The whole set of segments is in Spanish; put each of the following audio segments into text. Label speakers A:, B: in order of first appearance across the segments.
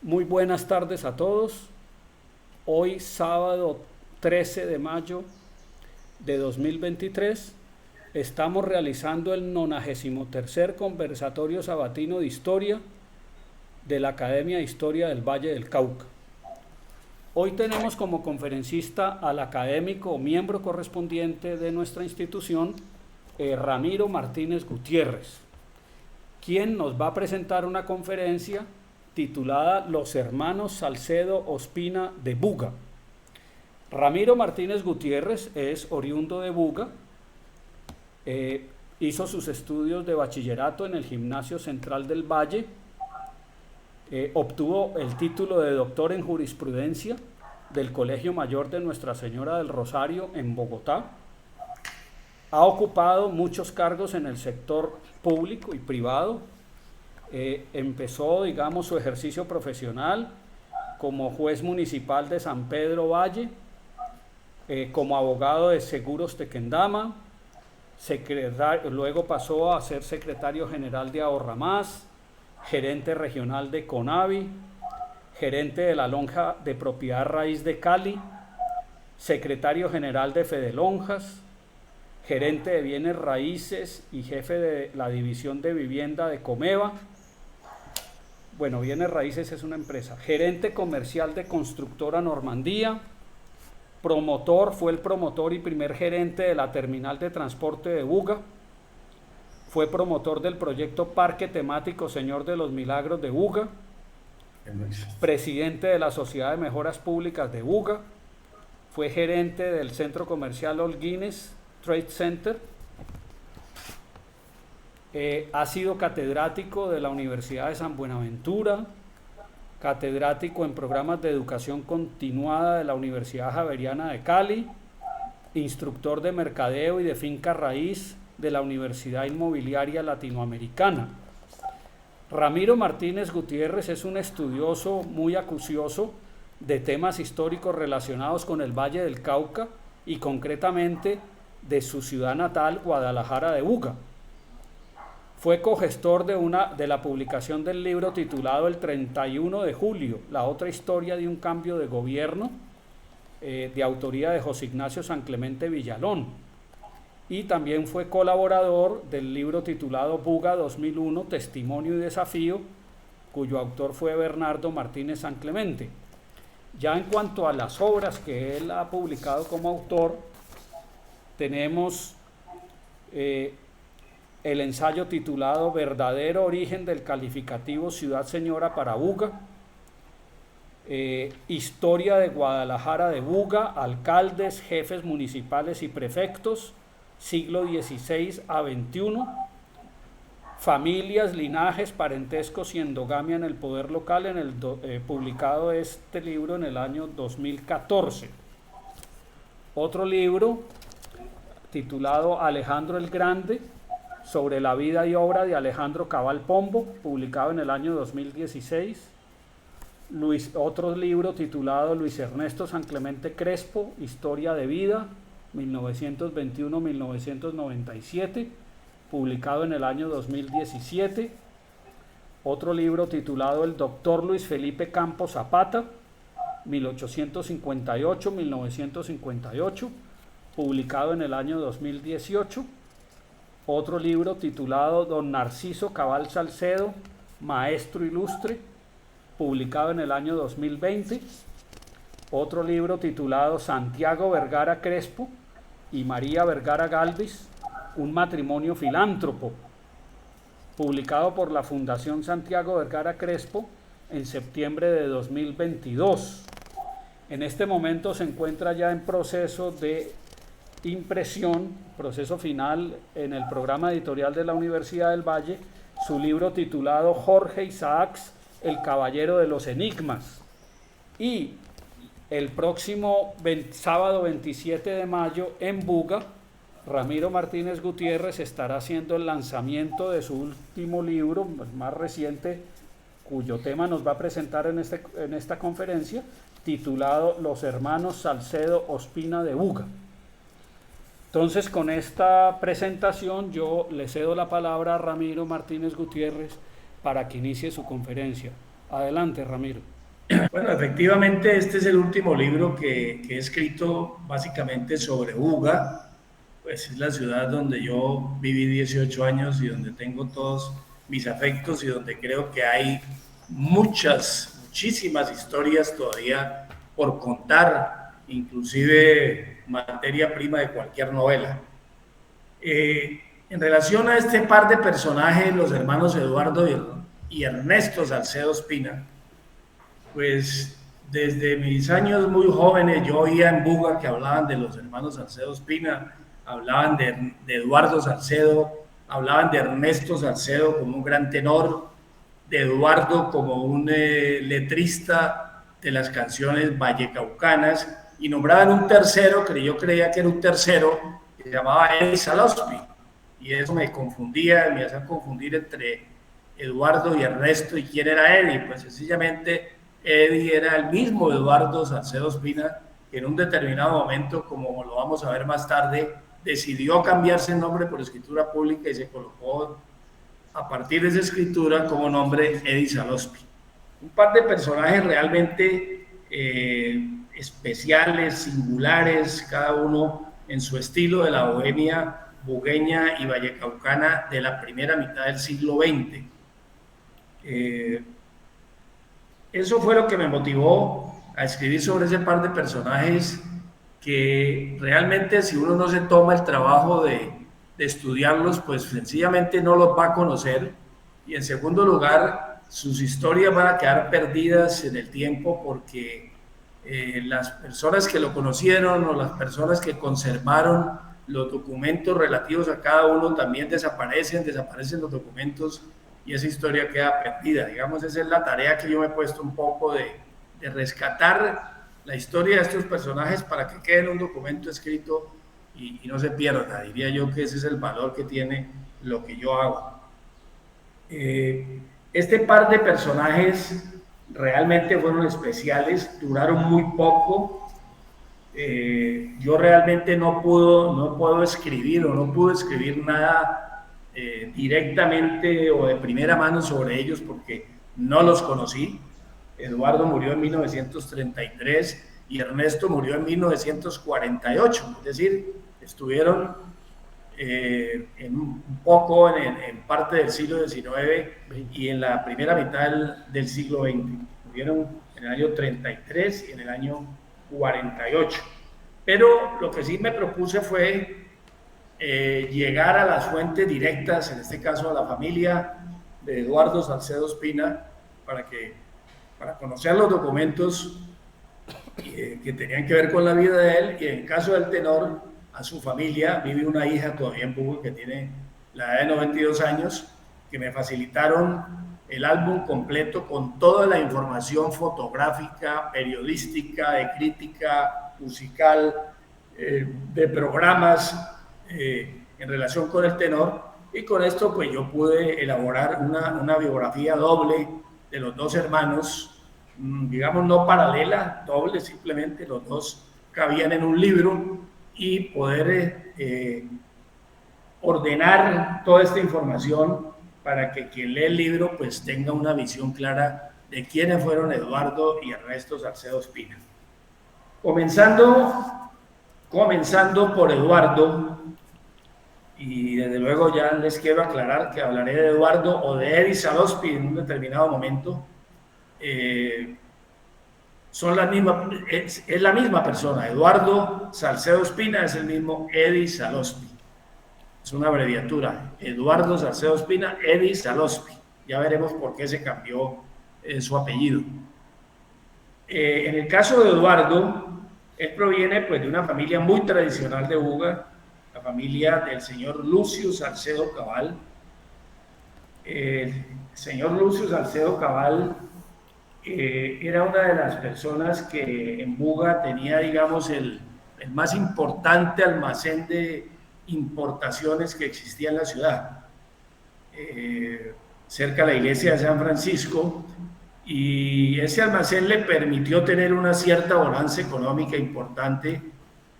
A: Muy buenas tardes a todos. Hoy sábado 13 de mayo de 2023 estamos realizando el 93er conversatorio sabatino de historia de la Academia de Historia del Valle del Cauca. Hoy tenemos como conferencista al académico o miembro correspondiente de nuestra institución, Ramiro Martínez Gutiérrez, quien nos va a presentar una conferencia titulada Los Hermanos Salcedo Ospina de Buga. Ramiro Martínez Gutiérrez es oriundo de Buga, hizo sus estudios de bachillerato en el Gimnasio Central del Valle, obtuvo el título de doctor en jurisprudencia del Colegio Mayor de Nuestra Señora del Rosario en Bogotá. Ha ocupado muchos cargos en el sector público y privado. Empezó, su ejercicio profesional como juez municipal de San Pedro Valle, como abogado de Seguros Tequendama, luego pasó a ser secretario general de Ahorramás, gerente regional de Conavi, gerente de la Lonja de Propiedad Raíz de Cali, secretario general de Fedelonjas, gerente de bienes raíces y jefe de la división de vivienda de Comeva. Bueno, bienes raíces es una empresa. Gerente comercial de Constructora Normandía, fue el promotor y primer gerente de la terminal de transporte de Buga, fue promotor del proyecto Parque Temático Señor de los Milagros de Buga, presidente de la Sociedad de Mejoras Públicas de Buga, fue gerente del centro comercial Holguines Trade Center, ha sido catedrático de la Universidad de San Buenaventura, catedrático en programas de educación continuada de la Universidad Javeriana de Cali, instructor de mercadeo y de finca raíz de la Universidad Inmobiliaria Latinoamericana. Ramiro Martínez Gutiérrez es un estudioso muy acucioso de temas históricos relacionados con el Valle del Cauca y concretamente de su ciudad natal, Guadalajara de Buga. Fue cogestor de la publicación del libro titulado El 31 de julio, la otra historia de un cambio de gobierno, de autoría de José Ignacio San Clemente Villalón. Y también fue colaborador del libro titulado Buga 2001, Testimonio y Desafío, cuyo autor fue Bernardo Martínez San Clemente. Ya en cuanto a las obras que él ha publicado como autor, tenemos el ensayo titulado Verdadero origen del calificativo Ciudad Señora para Buga, Historia de Guadalajara de Buga, alcaldes, jefes municipales y prefectos, siglo XVI a XXI, familias, linajes, parentescos y endogamia en el poder local, publicado este libro en el año 2014. Otro libro titulado Alejandro el Grande, sobre la vida y obra de Alejandro Cabal Pombo, publicado en el año 2016. Otro libro titulado Luis Ernesto San Clemente Crespo, Historia de Vida, 1921-1997, publicado en el año 2017. Otro libro titulado El Doctor Luis Felipe Campos Zapata, 1858-1958, publicado en el año 2018. Otro libro titulado Don Narciso Cabal Salcedo, Maestro Ilustre, publicado en el año 2020. Otro libro titulado Santiago Vergara Crespo y María Vergara Galvis, un matrimonio filántropo, publicado por la Fundación Santiago Vergara Crespo en septiembre de 2022. En este momento se encuentra ya en proceso de impresión, proceso final en el programa editorial de la Universidad del Valle, su libro titulado Jorge Isaacs, el Caballero de los Enigmas. Y el próximo sábado 27 de mayo en Buga, Ramiro Martínez Gutiérrez estará haciendo el lanzamiento de su último libro, el más reciente, cuyo tema nos va a presentar en esta conferencia, titulado Los Hermanos Salcedo Ospina de Buga. Entonces, con esta presentación yo le cedo la palabra a Ramiro Martínez Gutiérrez para que inicie su conferencia. Adelante, Ramiro.
B: Bueno, efectivamente este es el último libro que he escrito básicamente sobre Buga, pues es la ciudad donde yo viví 18 años y donde tengo todos mis afectos y donde creo que hay muchísimas historias todavía por contar, inclusive materia prima de cualquier novela. En relación a este par de personajes, los hermanos Eduardo y Ernesto Salcedo Espina, pues desde mis años muy jóvenes yo oía en Buga que hablaban de los hermanos Salcedo Espina, hablaban de Eduardo Salcedo, hablaban de Ernesto Salcedo como un gran tenor, de Eduardo como un letrista de las canciones vallecaucanas, y nombraban un tercero, que yo creía que era un tercero, que se llamaba Eddie Salospi, y eso me confundía, me hacía confundir entre Eduardo y Ernesto y quién era Eddie. Pues sencillamente Eddie era el mismo Eduardo Salcedo Espina, que en un determinado momento, como lo vamos a ver más tarde, decidió cambiarse el nombre por escritura pública y se colocó a partir de esa escritura como nombre Eddie Salospi. Un par de personajes realmente especiales, singulares, cada uno en su estilo de la bohemia bugueña y vallecaucana de la primera mitad del siglo XX. Eh, Eso fue lo que me motivó a escribir sobre ese par de personajes que realmente si uno no se toma el trabajo de estudiarlos, pues sencillamente no los va a conocer. Y en segundo lugar, sus historias van a quedar perdidas en el tiempo porque las personas que lo conocieron o las personas que conservaron los documentos relativos a cada uno también desaparecen los documentos y esa historia queda perdida. Digamos, esa es la tarea que yo me he puesto un poco de rescatar la historia de estos personajes para que quede en un documento escrito y no se pierda. Diría yo que ese es el valor que tiene lo que yo hago. Este par de personajes realmente fueron especiales, duraron muy poco. Yo realmente no puedo escribir o no pude escribir nada directamente o de primera mano sobre ellos porque no los conocí. Eduardo murió en 1933 y Ernesto murió en 1948, es decir, estuvieron un poco en parte del siglo XIX y en la primera mitad del siglo XX. Murieron en el año 33 y en el año 48. Pero lo que sí me propuse fue llegar a las fuentes directas, en este caso a la familia de Eduardo Salcedo Espina, para conocer los documentos que tenían que ver con la vida de él, y en caso del tenor, a su familia. Vive una hija todavía en Buga que tiene la edad de 92 años, que me facilitaron el álbum completo con toda la información fotográfica, periodística, de crítica musical, de programas en relación con el tenor, y con esto pues yo pude elaborar una biografía doble de los dos hermanos, digamos no paralela, doble, simplemente los dos cabían en un libro, y poder ordenar toda esta información para que quien lee el libro pues tenga una visión clara de quiénes fueron Eduardo y Ernesto Salcedo Espina. Comenzando por Eduardo, y desde luego ya les quiero aclarar que hablaré de Eduardo o de Eddie Salospi en un determinado momento. Son la misma, es la misma persona. Eduardo Salcedo Espina es el mismo Eddie Salospi. Es una abreviatura. Eduardo Salcedo Espina, Eddie Salospi. Ya veremos por qué se cambió su apellido. En el caso de Eduardo, él proviene pues, de una familia muy tradicional de Buga, la familia del señor Lucio Salcedo Cabal. El señor Lucio Salcedo Cabal era una de las personas que en Buga tenía, digamos, el más importante almacén de importaciones que existía en la ciudad, cerca de la iglesia de San Francisco, y ese almacén le permitió tener una cierta bonanza económica importante,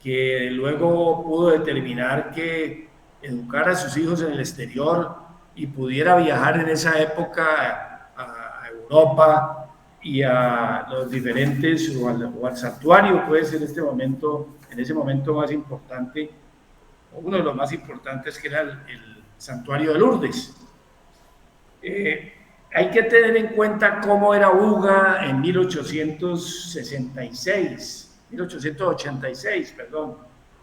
B: que luego pudo determinar que educar a sus hijos en el exterior y pudiera viajar en esa época a Europa y a los diferentes, o al santuario, puede ser en ese momento más importante, uno de los más importantes, que era el santuario de Lourdes. Hay que tener en cuenta cómo era Buga en 1886, perdón,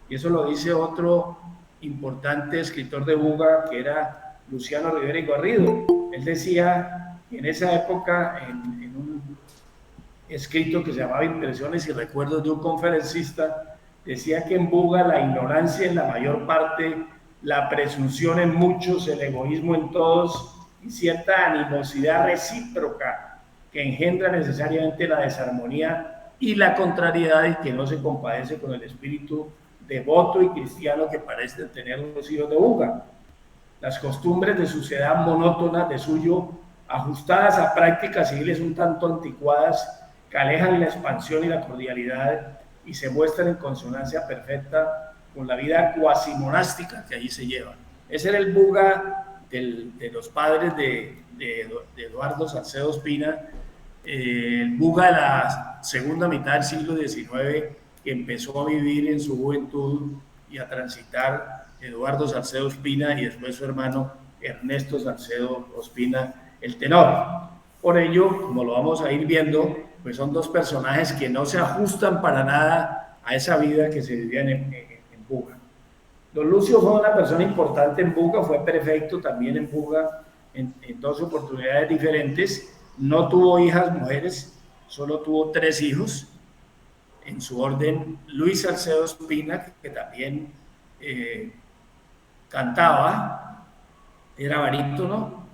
B: y eso lo dice otro importante escritor de Buga, que era Luciano Rivera y Garrido. Él decía que en esa época, en un escrito que se llamaba Impresiones y Recuerdos de un conferencista, decía que en Buga la ignorancia en la mayor parte, la presunción en muchos, el egoísmo en todos y cierta animosidad recíproca que engendra necesariamente la desarmonía y la contrariedad, y que no se compadece con el espíritu devoto y cristiano que parecen tener los hijos de Buga. Las costumbres de sociedad monótonas de suyo, ajustadas a prácticas civiles un tanto anticuadas, que alejan la expansión y la cordialidad y se muestran en consonancia perfecta con la vida cuasi monástica que allí se lleva. Ese era el Buga de los padres de Eduardo Salcedo Ospina, el Buga de la segunda mitad del siglo XIX, que empezó a vivir en su juventud y a transitar Eduardo Salcedo Ospina y después su hermano Ernesto Salcedo Ospina, el tenor. Por ello, como lo vamos a ir viendo, pues son dos personajes que no se ajustan para nada a esa vida que se vivía en Buga. Don Lucio fue una persona importante en Buga, fue prefecto también en Buga en dos oportunidades diferentes. No tuvo hijas mujeres, solo tuvo 3 hijos. En su orden, Luis Salcedo Ospina, que también cantaba, era barítono.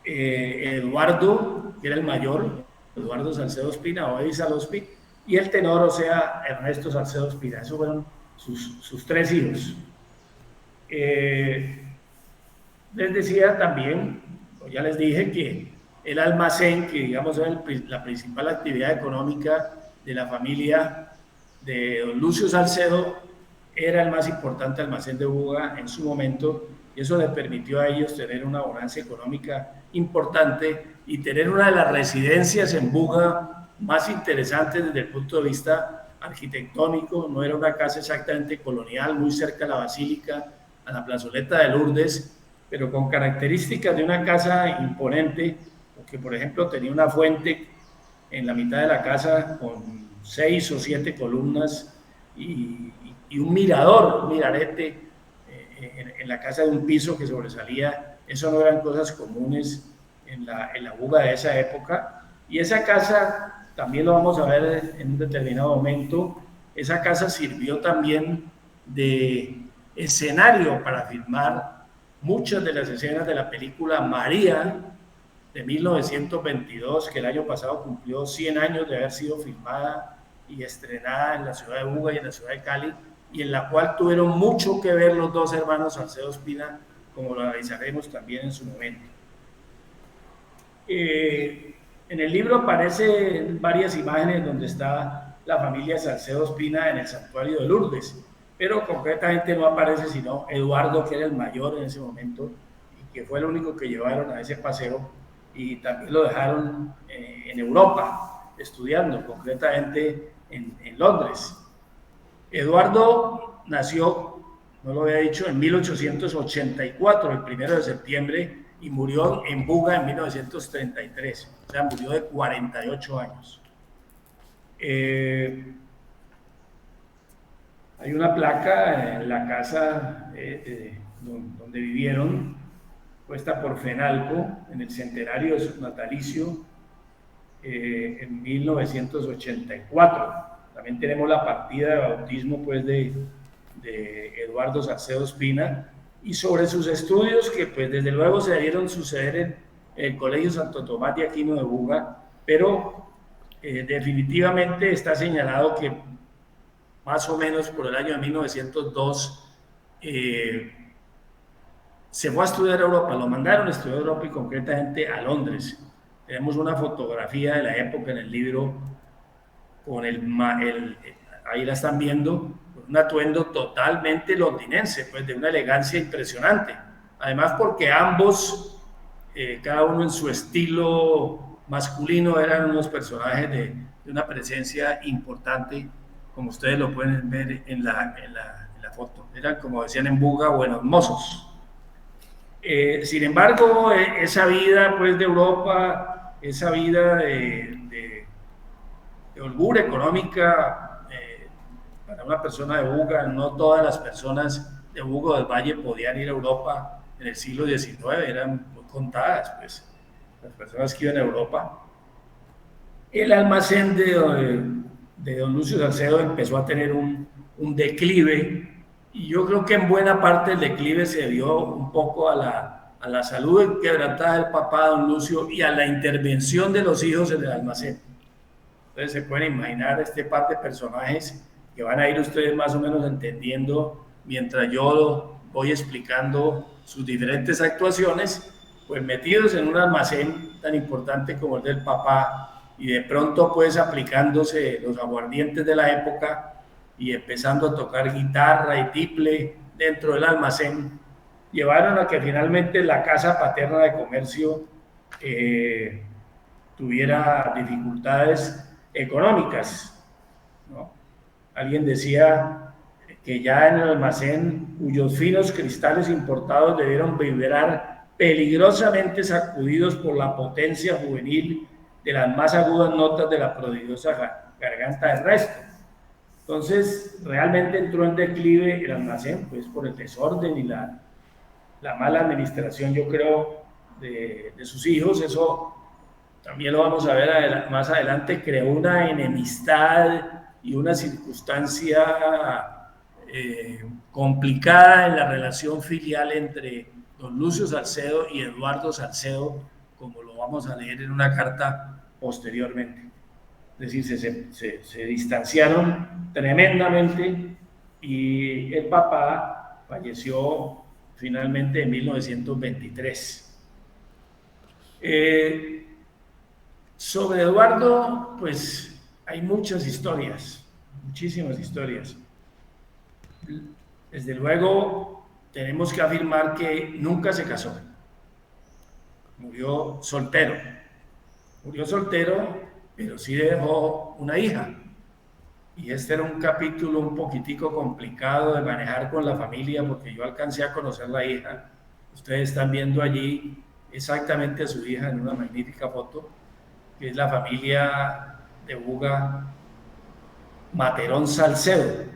B: Eduardo, que era el mayor, Eduardo Salcedo Ospina, o Evi Salospi, y el tenor, o sea, Ernesto Salcedo Ospina. Esos fueron sus 3 hijos. Les decía también, ya les dije, que el almacén, que digamos era la principal actividad económica de la familia de don Lucio Salcedo, era el más importante almacén de Buga en su momento, y eso les permitió a ellos tener una bonanza económica importante y tener una de las residencias en Buga más interesantes desde el punto de vista arquitectónico. No era una casa exactamente colonial, muy cerca a la basílica, a la plazoleta de Lourdes, pero con características de una casa imponente, porque por ejemplo tenía una fuente en la mitad de la casa con 6 o 7 columnas y un mirador, un minarete en la casa de un piso que sobresalía. Eso no eran cosas comunes en la Buga de esa época. Y esa casa, también lo vamos a ver en un determinado momento, esa casa sirvió también de escenario para filmar muchas de las escenas de la película María de 1922, que el año pasado cumplió 100 años de haber sido filmada y estrenada en la ciudad de Buga y en la ciudad de Cali, y en la cual tuvieron mucho que ver los dos hermanos Salcedo Ospina, como lo analizaremos también en su momento. En el libro aparecen varias imágenes donde está la familia Salcedo Ospina en el santuario de Lourdes, pero concretamente no aparece sino Eduardo, que era el mayor en ese momento y que fue el único que llevaron a ese paseo, y también lo dejaron en Europa estudiando, concretamente en Londres. Eduardo nació, no lo había dicho, en 1884, el 1 de septiembre, y murió en Buga en 1933, o sea, murió de 48 años. Hay una placa en la casa donde vivieron, puesta por Fenalco en el centenario de su natalicio en 1984. También tenemos la partida de bautismo pues, de Eduardo Salcedo Ospina, y sobre sus estudios, que pues desde luego se debieron suceder en el Colegio Santo Tomás de Aquino de Buga, pero definitivamente está señalado que más o menos por el año de 1902 se fue a estudiar a Europa, lo mandaron a estudiar a Europa y concretamente a Londres. Tenemos una fotografía de la época en el libro con ahí la están viendo, un atuendo totalmente londinense, pues de una elegancia impresionante. Además porque ambos, cada uno en su estilo masculino eran unos personajes de una presencia importante, como ustedes lo pueden ver en la foto. Eran, como decían en Buga, buenos mozos. Sin embargo, esa vida pues, de Europa, esa vida de holgura económica para una persona de Buga, no todas las personas de Buga del Valle podían ir a Europa en el siglo XIX, eran muy contadas pues, las personas que iban a Europa. El almacén de don Lucio Salcedo empezó a tener un declive, y yo creo que en buena parte el declive se debió un poco a la salud quebrantada del papá don Lucio y a la intervención de los hijos en el almacén. Entonces se pueden imaginar este par de personajes que van a ir ustedes más o menos entendiendo mientras yo voy explicando sus diferentes actuaciones, pues metidos en un almacén tan importante como el del papá, y de pronto pues aplicándose los aguardientes de la época y empezando a tocar guitarra y tiple dentro del almacén, llevaron a que finalmente la casa paterna de comercio tuviera dificultades económicas, ¿no? Alguien decía que ya en el almacén, cuyos finos cristales importados debieron vibrar peligrosamente sacudidos por la potencia juvenil de las más agudas notas de la prodigiosa garganta del resto. Entonces, realmente entró en declive el almacén, pues por el desorden y la mala administración, yo creo, de sus hijos. Eso también lo vamos a ver más adelante, creó una enemistad y una circunstancia complicada en la relación filial entre don Lucio Salcedo y Eduardo Salcedo, como lo vamos a leer en una carta posteriormente. Es decir, se distanciaron tremendamente y el papá falleció finalmente en 1923. Sobre Eduardo, pues hay muchas historias, muchísimas historias. Desde luego, tenemos que afirmar que nunca se casó. Murió soltero, pero sí dejó una hija. Y este era un capítulo un poquitico complicado de manejar con la familia, porque yo alcancé a conocer la hija. Ustedes están viendo allí exactamente a su hija en una magnífica foto, que es la familia de Buga Materón Salcedo.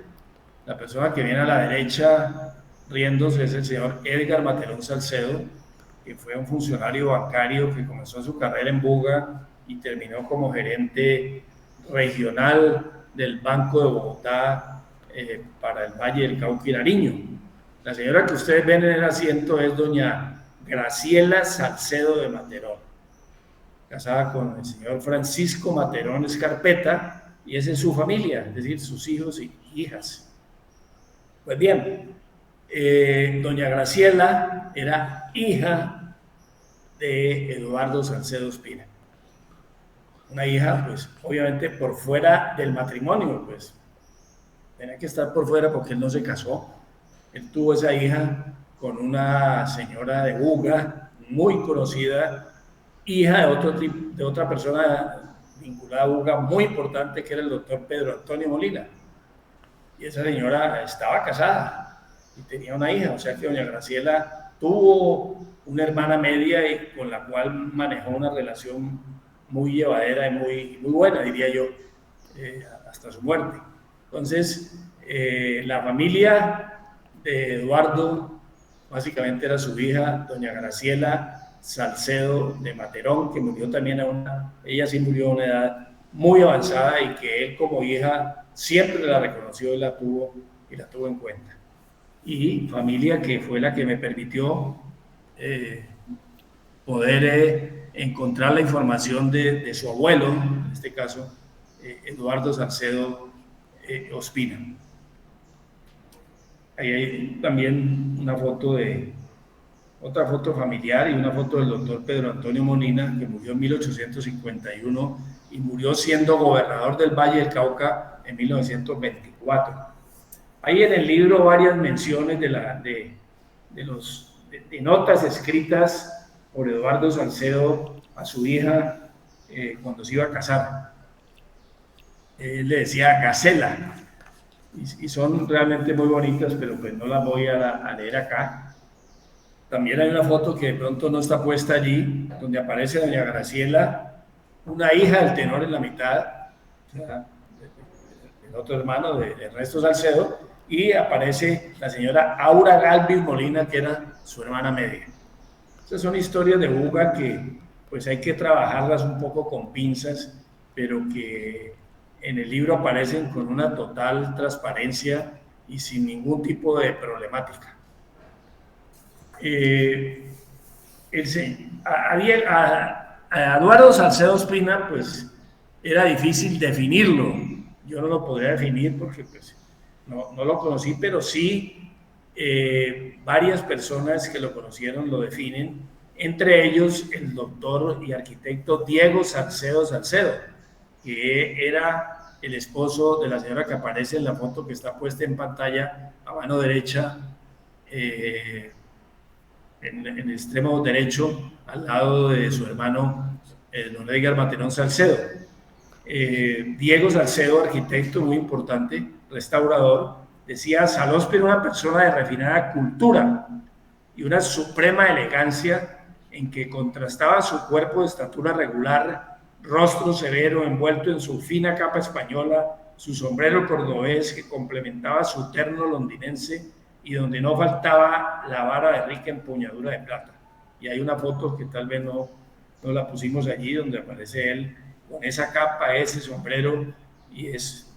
B: La persona que viene a la derecha riéndose es el señor Edgar Materón Salcedo, que fue un funcionario bancario que comenzó su carrera en Buga y terminó como gerente regional del Banco de Bogotá para el Valle del Cauca y Nariño. La señora que ustedes ven en el asiento es doña Graciela Salcedo de Materón, casada con el señor Francisco Materón Escarpeta, y esa es su familia, es decir, sus hijos y hijas. Pues bien, doña Graciela era hija de Eduardo Salcedo Ospina. Una hija, pues, obviamente por fuera del matrimonio, pues, tenía que estar por fuera porque él no se casó. Él tuvo esa hija con una señora de Buga, muy conocida, hija de otra persona vinculada a Buga, muy importante, que era el doctor Pedro Antonio Molina. Y esa señora estaba casada y tenía una hija, o sea que doña Graciela tuvo una hermana media y con la cual manejó una relación muy llevadera y muy buena, diría yo, hasta su muerte. Entonces, la familia de Eduardo básicamente era su hija, doña Graciela Salcedo de Materón, que murió también ella sí murió a una edad muy avanzada y que él como hija siempre la reconoció y la tuvo en cuenta. Y familia que fue la que me permitió poder encontrar la información de su abuelo, en este caso Eduardo Salcedo Ospina. Ahí hay también otra foto familiar y una foto del doctor Pedro Antonio Molina, que murió en 1851 y murió siendo gobernador del Valle del Cauca en 1924. Hay en el libro varias menciones de notas escritas por Eduardo Salcedo a su hija cuando se iba a casar. Él le decía Gacela, y son realmente muy bonitas, pero pues no las voy a leer acá. También hay una foto que de pronto no está puesta allí, donde aparece doña Graciela, una hija del tenor en la mitad, o sea, el otro hermano de Ernesto Salcedo, y aparece la señora Aura Galvis Molina, que era su hermana media. Esas son historias de Buga que pues hay que trabajarlas un poco con pinzas, pero que en el libro aparecen con una total transparencia y sin ningún tipo de problemática. A Eduardo Salcedo Espina, pues era difícil definirlo. Yo no lo podría definir porque pues, no lo conocí, pero sí varias personas que lo conocieron lo definen, entre ellos el doctor y arquitecto Diego Salcedo Salcedo, que era el esposo de la señora que aparece en la foto que está puesta en pantalla a mano derecha, en el extremo derecho, al lado de su hermano don Edgar Matenón Salcedo. Diego Salcedo, arquitecto muy importante, restaurador, decía: Salospi era una persona de refinada cultura y una suprema elegancia en que contrastaba su cuerpo de estatura regular, rostro severo envuelto en su fina capa española, su sombrero cordobés que complementaba su terno londinense y donde no faltaba la vara de rica empuñadura de plata. Y hay una foto que tal vez no la pusimos allí, donde aparece él con esa capa, ese sombrero, y es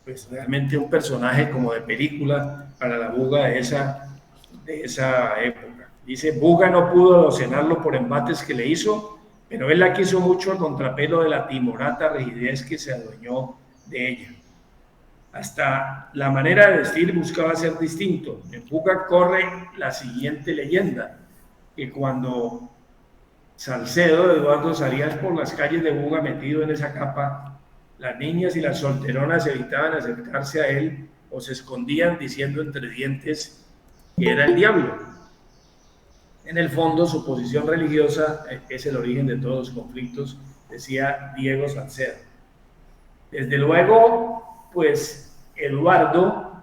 B: pues realmente un personaje como de película para la Buga de esa época. Dice: Buga no pudo docenarlo por embates que le hizo, pero él la quiso mucho a contrapelo de la timorata rigidez que se adueñó de ella. Hasta la manera de vestir buscaba ser distinto. En Buga corre la siguiente leyenda, que cuando Salcedo, Eduardo, salía por las calles de Buga metido en esa capa, las niñas y las solteronas evitaban acercarse a él o se escondían diciendo entre dientes que era el diablo. En el fondo, su posición religiosa es el origen de todos los conflictos, decía Diego Salcedo. Desde luego, pues Eduardo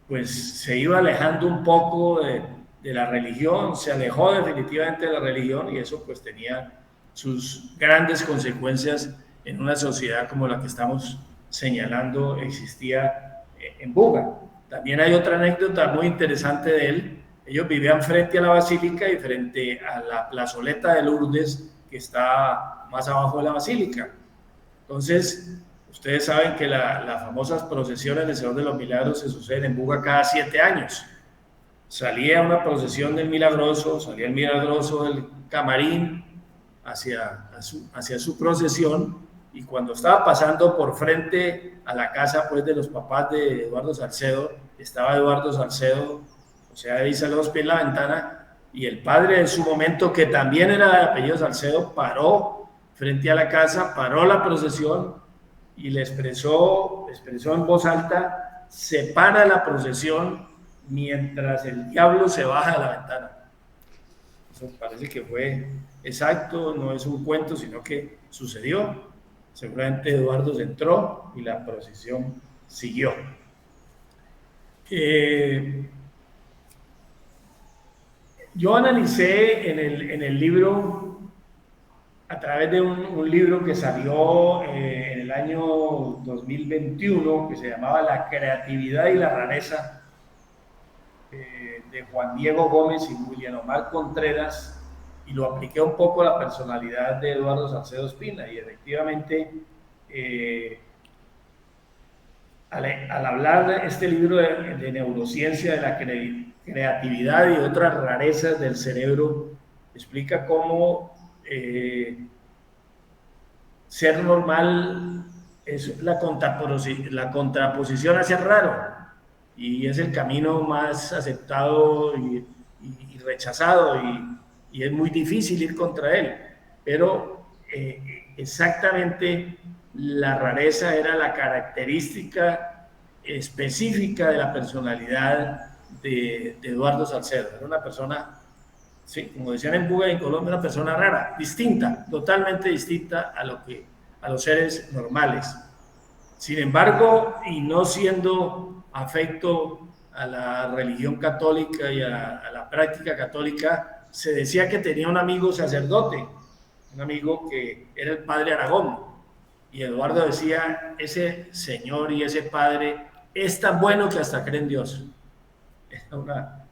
B: pues se iba alejando un poco de la religión, se alejó definitivamente de la religión, y eso pues tenía sus grandes consecuencias en una sociedad como la que estamos señalando existía en Buga. También hay otra anécdota muy interesante de él. Ellos vivían frente a la basílica y frente a la plazoleta de Lourdes, que está más abajo de la basílica. Entonces, ustedes saben que las famosas procesiones del Señor de los Milagros se suceden en Buga cada 7 años. Salía una procesión del Milagroso, salía el Milagroso del camarín hacia su procesión, y cuando estaba pasando por frente a la casa pues de los papás de Eduardo Salcedo, estaba Eduardo Salcedo, o sea, ahí Salospi en la ventana, y el padre en su momento, que también era de apellido Salcedo, paró frente a la casa, paró la procesión y le expresó en voz alta: se para la procesión mientras el diablo se baja de la ventana. Eso parece que fue exacto, no es un cuento, sino que sucedió. Seguramente Eduardo se entró y la procesión siguió. Yo analicé en el libro, a través de un libro que salió en el año 2021, que se llamaba La creatividad y la rareza, de Juan Diego Gómez y William Omar Contreras, y lo apliqué un poco a la personalidad de Eduardo Salcedo Espina, y efectivamente al hablar de este libro de neurociencia de la creatividad y otras rarezas del cerebro, explica cómo ser normal es la contraposición a ser raro, y es el camino más aceptado y rechazado, y es muy difícil ir contra él, pero exactamente la rareza era la característica específica de la personalidad de Eduardo Salcedo. Era una persona ¿sí? Como decían en Buga en Colombia, una persona rara, distinta, totalmente distinta a los seres normales. Sin embargo, y no siendo afecto a la religión católica y a la práctica católica, se decía que tenía un amigo sacerdote, un amigo que era el padre Aragón, y Eduardo decía, ese señor y ese padre es tan bueno que hasta cree en Dios.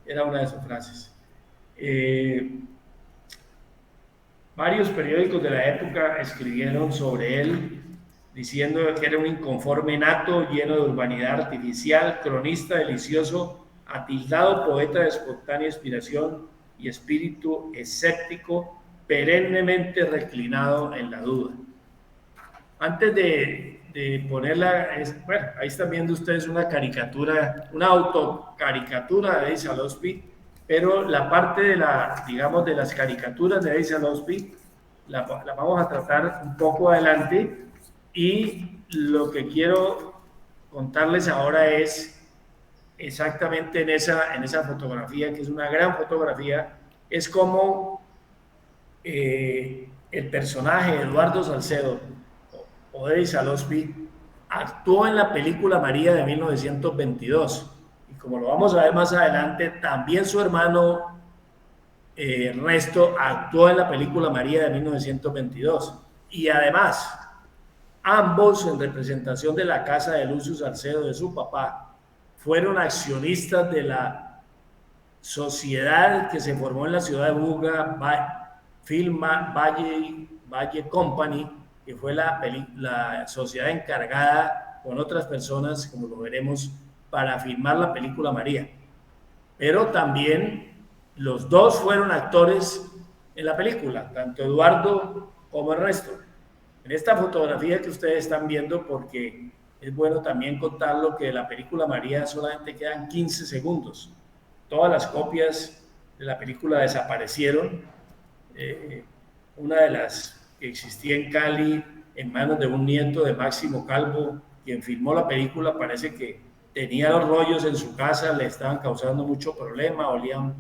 B: Era una de sus frases. Varios periódicos de la época escribieron sobre él, diciendo que era un inconforme nato, lleno de urbanidad artificial, cronista delicioso, atildado poeta de espontánea inspiración y espíritu escéptico, perennemente reclinado en la duda. Antes de ponerla, bueno, ahí están viendo ustedes una caricatura, una autocaricatura de Eddie Salospi, pero la parte de digamos, de las caricaturas de Eddie Salospi la vamos a tratar un poco adelante, y lo que quiero contarles ahora es exactamente en esa fotografía, que es una gran fotografía, es como el personaje Eduardo Salcedo o Eddie Salospi actuó en la película María de 1922, y como lo vamos a ver más adelante, también su hermano Ernesto actuó en la película María de 1922, y además ambos, en representación de la casa de Lucio Salcedo, de su papá, fueron accionistas de la sociedad que se formó en la ciudad de Buga, Film Valle Company, que fue la sociedad encargada con otras personas, como lo veremos, para filmar la película María. Pero también los dos fueron actores en la película, tanto Eduardo como Ernesto. En esta fotografía que ustedes están viendo, porque es bueno también contarlo, que de la película María solamente quedan 15 segundos. Todas las copias de la película desaparecieron. Una de las que existía en Cali, en manos de un nieto de Máximo Calvo, quien filmó la película, parece que tenía los rollos en su casa, le estaban causando mucho problema, olían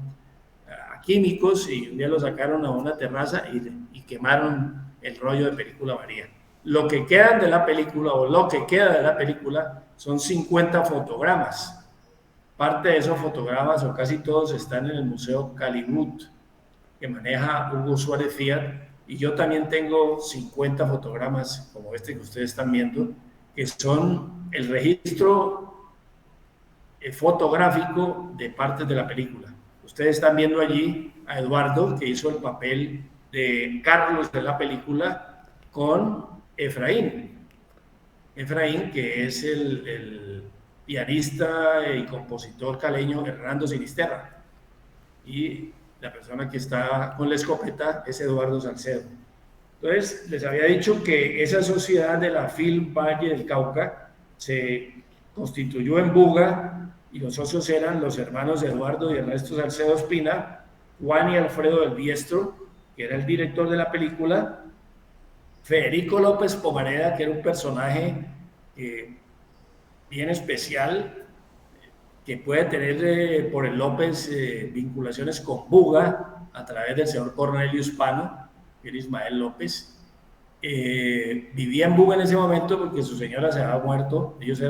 B: a químicos, y un día lo sacaron a una terraza y quemaron el rollo de película María. Lo que quedan de la película, o lo que queda de la película, son 50 fotogramas. Parte de esos fotogramas, o casi todos, están en el Museo Caliwood, que maneja Hugo Suárez Fiat, y yo también tengo 50 fotogramas como este que ustedes están viendo, que son el registro fotográfico de partes de la película. Ustedes están viendo allí a Eduardo, que hizo el papel de Carlos de la película, con Efraín, que es el pianista y compositor caleño Hernando Sinisterra, y la persona que está con la escopeta es Eduardo Salcedo. Entonces, les había dicho que esa sociedad de la Film Valle del Cauca se constituyó en Buga, y los socios eran los hermanos Eduardo y Ernesto Salcedo Espina, Juan y Alfredo del Biestro, que era el director de la película, Federico López Pomareda, que era un personaje bien especial, que puede tener por el López vinculaciones con Buga a través del señor Cornelio Hispano, que era Ismael López. Vivía en Buga en ese momento porque su señora se había muerto. Ellos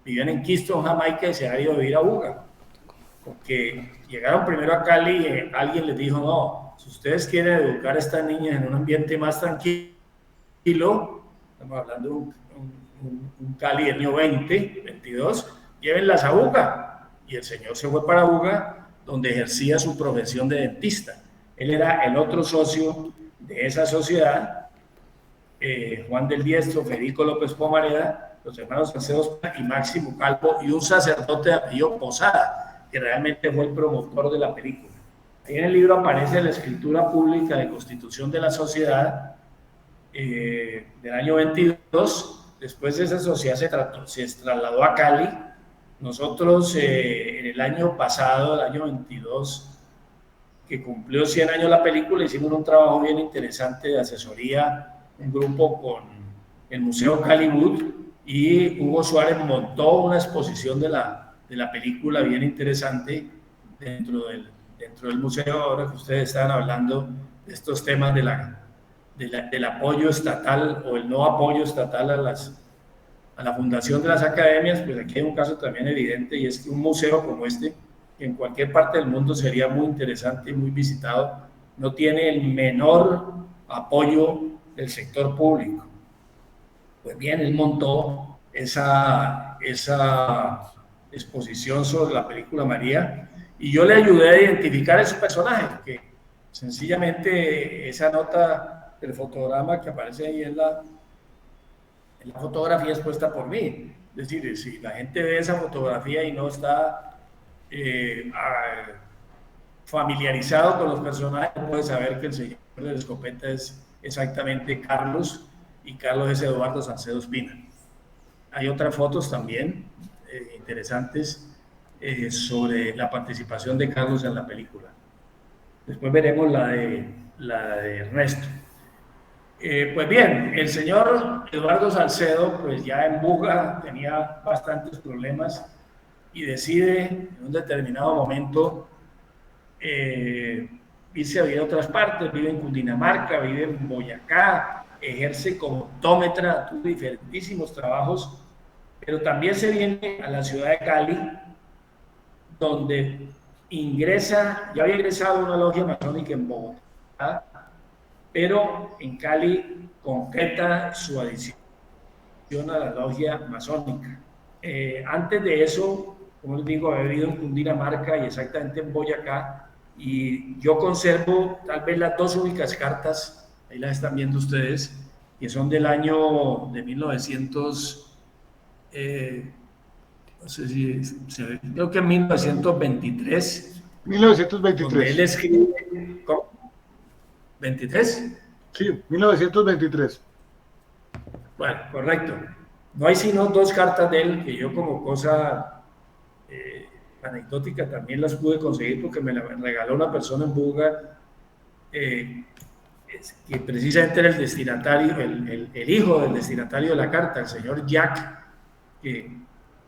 B: vivían en Kingston, Jamaica, y se habían ido a vivir a Buga, porque llegaron primero a Cali y alguien les dijo: no, si ustedes quieren educar a estas niñas en un ambiente más tranquilo, estamos hablando de un Cali del año 22, llévenlas a Buga. Y el señor se fue para Buga, donde ejercía su profesión de dentista. Él era el otro socio de esa sociedad, Juan del Diestro, Federico López Pomareda, los hermanos Salcedo y Máximo Calvo, y un sacerdote de apellido Posada, que realmente fue el promotor de la película. Ahí en el libro aparece la escritura pública de constitución de la sociedad del año 22. Después de esa sociedad se trasladó a Cali. Nosotros en el año pasado, el año 22, que cumplió 100 años la película, hicimos un trabajo bien interesante de asesoría, un grupo con el Museo Caliwood, y Hugo Suárez montó una exposición de la película bien interesante dentro del dentro del museo, ahora que ustedes estaban hablando de estos temas del apoyo estatal o el no apoyo estatal a la fundación de las academias, pues aquí hay un caso también evidente, y es que un museo como este, que en cualquier parte del mundo sería muy interesante y muy visitado, no tiene el menor apoyo del sector público. Pues bien, él montó esa exposición sobre la película María, y yo le ayudé a identificar ese personaje, que sencillamente esa nota del fotograma que aparece ahí en la fotografía es puesta por mí. Es decir, si la gente ve esa fotografía y no está familiarizado con los personajes, puede saber que el señor de la escopeta es exactamente Carlos, y Carlos es Eduardo Salcedo Espina. Hay otras fotos también interesantes sobre la participación de Carlos en la película. Después veremos la de Ernesto. Pues bien, el señor Eduardo Salcedo, pues ya en Buga tenía bastantes problemas y decide en un determinado momento irse a vivir a otras partes. Vive en Cundinamarca, vive en Boyacá, ejerce como optómetra, tuvo diferentísimos trabajos, pero también se viene a la ciudad de Cali, donde ya había ingresado a una logia masónica en Bogotá, pero en Cali concreta su adición a la logia masónica. Antes de eso, como les digo, había vivido en Cundinamarca y exactamente en Boyacá, y yo conservo tal vez las dos únicas cartas, ahí las están viendo ustedes, que son del año de 1900, no sé si se ve, creo que en 1923.
C: 1923.
B: Donde él escribe, ¿cómo? ¿23?
C: Sí, 1923.
B: Bueno, correcto. No hay sino dos cartas de él que yo, como cosa anecdótica, también las pude conseguir porque me las regaló una persona en Buga, que precisamente era el destinatario, el hijo del destinatario de la carta, el señor Jack,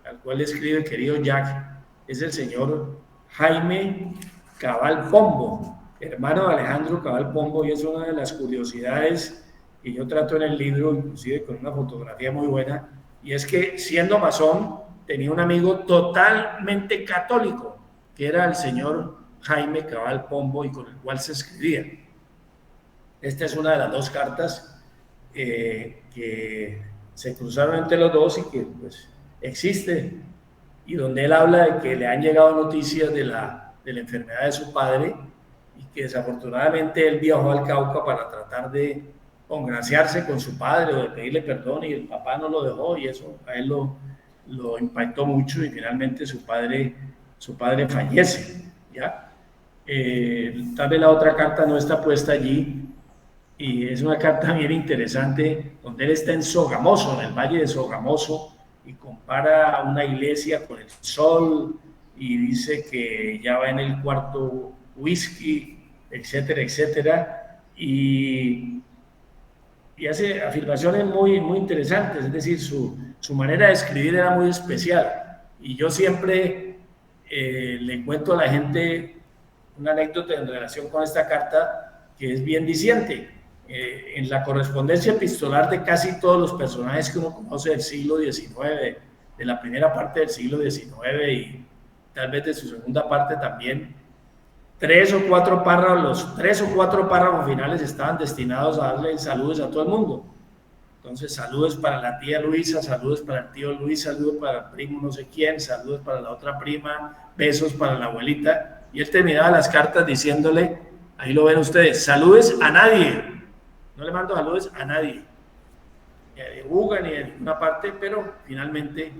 B: al cual escribe querido Jack, es el señor Jaime Cabal Pombo, hermano de Alejandro Cabal Pombo, y es una de las curiosidades que yo trato en el libro, inclusive con una fotografía muy buena, y es que siendo masón tenía un amigo totalmente católico, que era el señor Jaime Cabal Pombo, y con el cual se escribía. Esta es una de las dos cartas que se cruzaron entre los dos y que pues existe, y donde él habla de que le han llegado noticias de la enfermedad de su padre, y que desafortunadamente él viajó al Cauca para tratar de congraciarse con su padre o de pedirle perdón, y el papá no lo dejó, y eso a él lo impactó mucho, y finalmente su padre fallece, ¿ya? Tal vez la otra carta no está puesta allí, y es una carta bien interesante, donde él está en Sogamoso, en el valle de Sogamoso, y compara una iglesia con el sol, y dice que ya va en el cuarto whisky, etcétera, etcétera, y hace afirmaciones muy, muy interesantes. Es decir, su manera de escribir era muy especial, y yo siempre le cuento a la gente una anécdota en relación con esta carta que es bien diciente. En la correspondencia epistolar de casi todos los personajes que uno conoce del siglo XIX, de la primera parte del siglo XIX y tal vez de su segunda parte también, los 3 o 4 párrafos finales estaban destinados a darle saludos a todo el mundo. Entonces, saludos para la tía Luisa, saludos para el tío Luis, saludos para el primo no sé quién, saludos para la otra prima, besos para la abuelita. Y él terminaba las cartas diciéndole, ahí lo ven ustedes, saludes a nadie. No le mando saludos a nadie, ni de Buga ni de ninguna parte, pero finalmente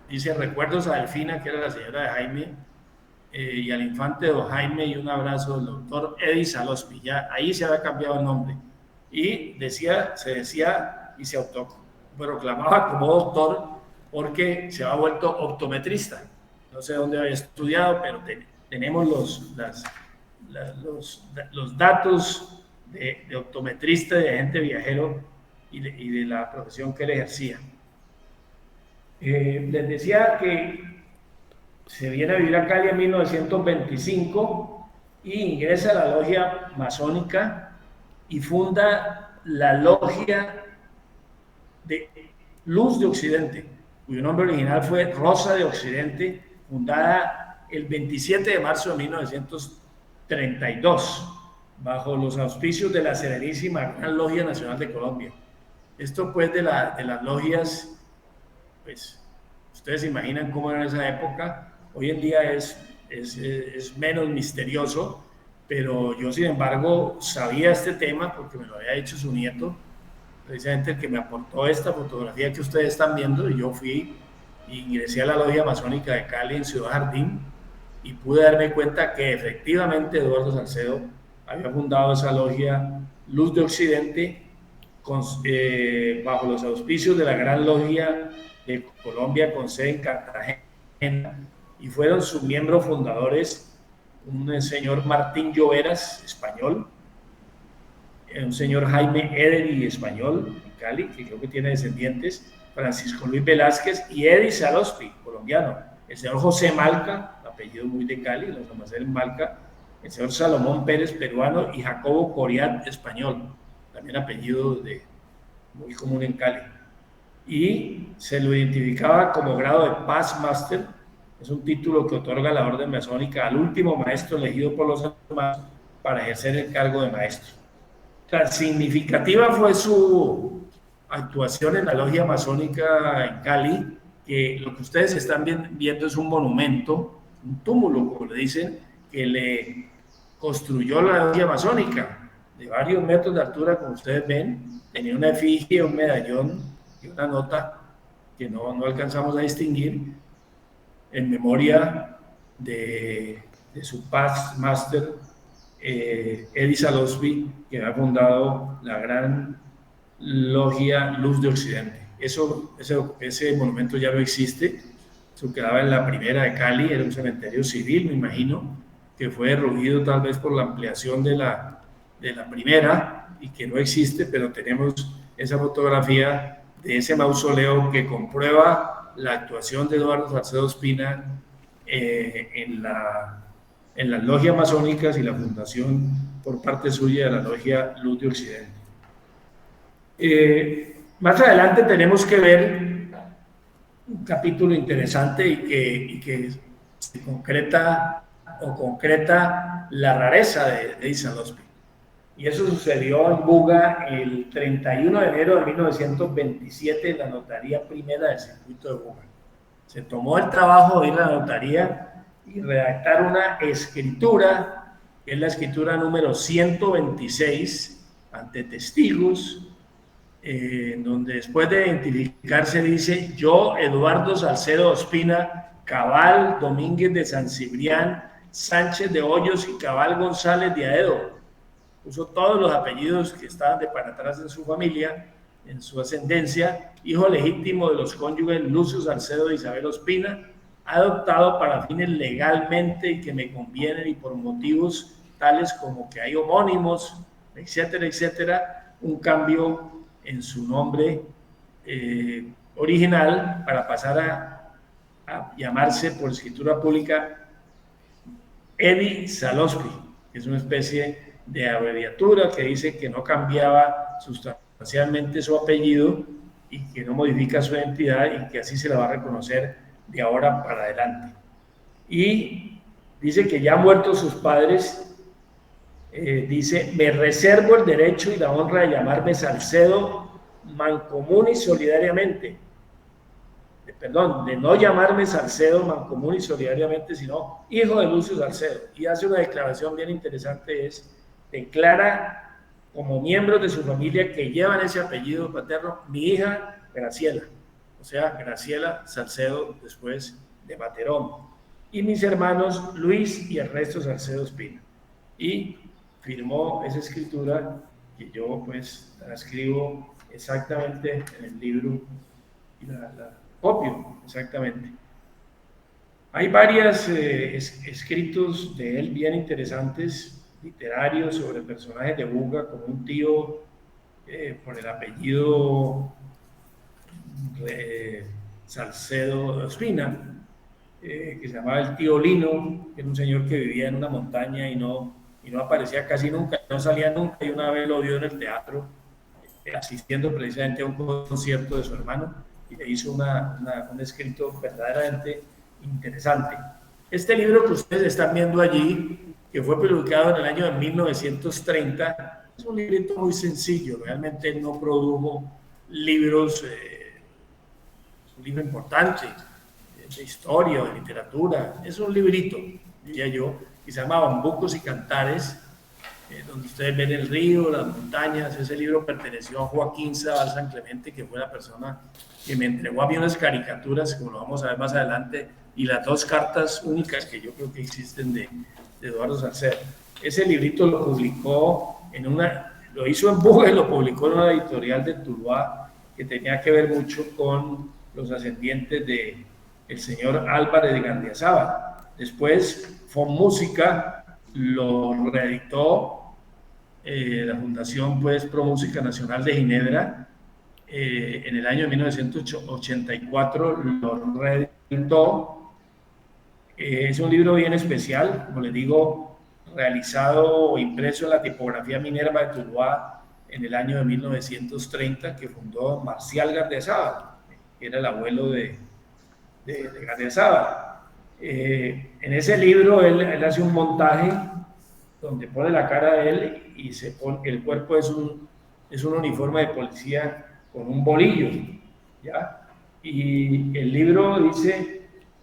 B: dice recuerdos a Delfina, que era la señora de Jaime, y al infante don Jaime, y un abrazo del doctor Eddie Salospi. Ya ahí se había cambiado el nombre, y se decía y se autoproclamaba como doctor, porque se había vuelto optometrista. No sé dónde había estudiado, pero tenemos los datos de optometrista, de agente viajero, y de la profesión que él ejercía. Les decía que se viene a vivir a Cali en 1925, y ingresa a la logia masónica y funda la logia de Luz de Occidente, cuyo nombre original fue Rosa de Occidente, fundada el 27 de marzo de 1932, bajo los auspicios de la Serenísima Gran Logia Nacional de Colombia. Esto pues de las logias, pues ustedes se imaginan cómo era en esa época. Hoy en día es menos misterioso, pero yo sin embargo sabía este tema porque me lo había dicho su nieto, precisamente el que me aportó esta fotografía que ustedes están viendo, y yo fui y ingresé a la logia masónica de Cali en Ciudad Jardín y pude darme cuenta que efectivamente Eduardo Salcedo había fundado esa logia Luz de Occidente bajo los auspicios de la Gran Logia de Colombia con sede en Cartagena, y fueron sus miembros fundadores un señor Martín Lloveras, español, un señor Jaime Edery, español, en Cali, que creo que tiene descendientes, Francisco Luis Velázquez, y Eddie Salospi, colombiano, el señor José Malca, apellido muy de Cali, los almacenes Malca, el señor Salomón Pérez, peruano, y Jacobo Coriat, español, también apellido muy común en Cali. Y se lo identificaba como grado de Past Master, es un título que otorga la orden masónica al último maestro elegido por los hermanos para ejercer el cargo de maestro. Tan significativa fue su actuación en la logia masónica en Cali, que lo que ustedes están viendo es un monumento, un túmulo, como le dicen, que le construyó la logia masónica, de varios metros de altura, como ustedes ven. Tenía una efigie, un medallón y una nota que no alcanzamos a distinguir, en memoria de su past master, Eddie Salospi, que ha fundado la Gran Logia Luz de Occidente. Ese monumento ya no existe. Eso quedaba en la Primera de Cali, era un cementerio civil, me imagino, que fue derruido tal vez por la ampliación de la Primera y que no existe, pero tenemos esa fotografía de ese mausoleo que comprueba la actuación de Eduardo Salcedo Ospina en las logias masónicas y la fundación por parte suya de la logia Luz de Occidente. Más adelante tenemos que ver un capítulo interesante y que se concreta la rareza de Eddie Salospi. Y eso sucedió en Buga el 31 de enero de 1927 en la notaría primera del circuito de Buga. Se tomó el trabajo de ir a la notaría y redactar una escritura, que es la escritura número 126, ante testigos, donde después de identificarse dice: yo, Eduardo Salcedo Ospina, Cabal Domínguez de San Cibrián, Sánchez de Hoyos y Cabal González de Aedo. Puso todos los apellidos que estaban de para atrás en su familia, en su ascendencia, hijo legítimo de los cónyuges Lucio Salcedo e Isabel Ospina, adoptado para fines legalmente y que me convienen y por motivos tales como que hay homónimos, etcétera, etcétera, un cambio en su nombre original para pasar a llamarse por escritura pública Eddie Salospi, que es una especie de abreviatura que dice que no cambiaba sustancialmente su apellido y que no modifica su identidad y que así se la va a reconocer de ahora para adelante. Y dice que ya muertos sus padres, dice: me reservo el derecho y la honra de llamarme Salcedo mancomun y solidariamente. De no llamarme Salcedo mancomun y solidariamente, sino hijo de Lucio Salcedo. Y hace una declaración bien interesante, declara como miembros de su familia que llevan ese apellido paterno, mi hija Graciela, o sea, Graciela Salcedo después de Materón, y mis hermanos Luis y Ernesto Salcedo Ospina. Y firmó esa escritura que yo pues la escribo exactamente en el libro y la copio exactamente. Hay varios escritos de él bien interesantes, literarios, sobre personajes de Buga, como un tío por el apellido Salcedo Ospina, que se llamaba el tío Lino, que era un señor que vivía en una montaña y no aparecía casi nunca, no salía nunca, y una vez lo vio en el teatro, asistiendo precisamente a un concierto de su hermano, y le hizo un escrito verdaderamente interesante. Este libro que ustedes están viendo allí, que fue publicado en el año de 1930, es un librito muy sencillo, realmente no produjo libros, es un libro importante, de historia o de literatura, es un librito, diría yo, que se llama Bambucos y Cantares, donde ustedes ven el río, las montañas. Ese libro perteneció a Joaquín Sabal San Clemente, que fue la persona que me entregó a mí unas caricaturas, como lo vamos a ver más adelante, y las 2 cartas únicas que yo creo que existen de Eduardo Salcedo. Ese librito lo publicó lo hizo en Buga y lo publicó en una editorial de Tuluá, que tenía que ver mucho con los ascendientes de el señor Álvarez de Gardiazabal. Después, FONMúsica lo reeditó, la Fundación pues, Pro Música Nacional de Ginebra, en el año de 1984 lo reeditó. Es un libro bien especial, como les digo, realizado o impreso en la tipografía Minerva de Tuluá en el año de 1930, que fundó Marcial Gardiazabal, que era el abuelo de Gardiazabal. En ese libro él hace un montaje donde pone la cara de él y el cuerpo es un uniforme de policía con un bolillo, ¿ya? Y el libro dice: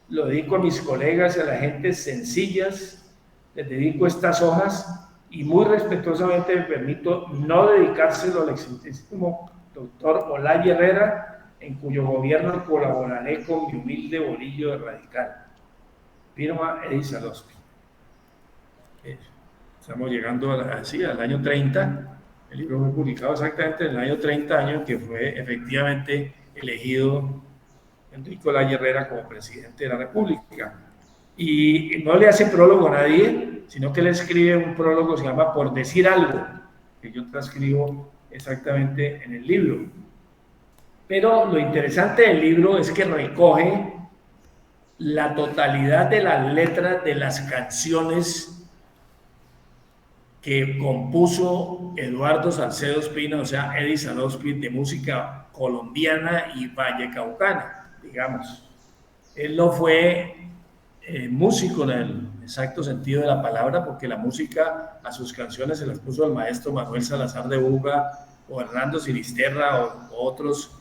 B: lo dedico a mis colegas y a las gentes sencillas, les dedico estas hojas y muy respetuosamente me permito no dedicárselo al excelentísimo doctor Olaya Herrera, en cuyo gobierno colaboraré con mi humilde bolillo de radical. Firma Eddy Salosky. Estamos llegando al año 30. El libro fue publicado exactamente en el año 30, año que fue efectivamente elegido Enrique Olaya Herrera como presidente de la República. Y no le hace prólogo a nadie, sino que le escribe un prólogo que se llama Por decir algo, que yo transcribo exactamente en el libro. Pero lo interesante del libro es que recoge la totalidad de las letras de las canciones que compuso Eduardo Salcedo Espina, o sea, Eddy Salosky, de música colombiana y vallecaucana, digamos. Él no fue músico en el exacto sentido de la palabra, porque la música a sus canciones se las puso el maestro Manuel Salazar de Buga o Hernando Sinisterra o otros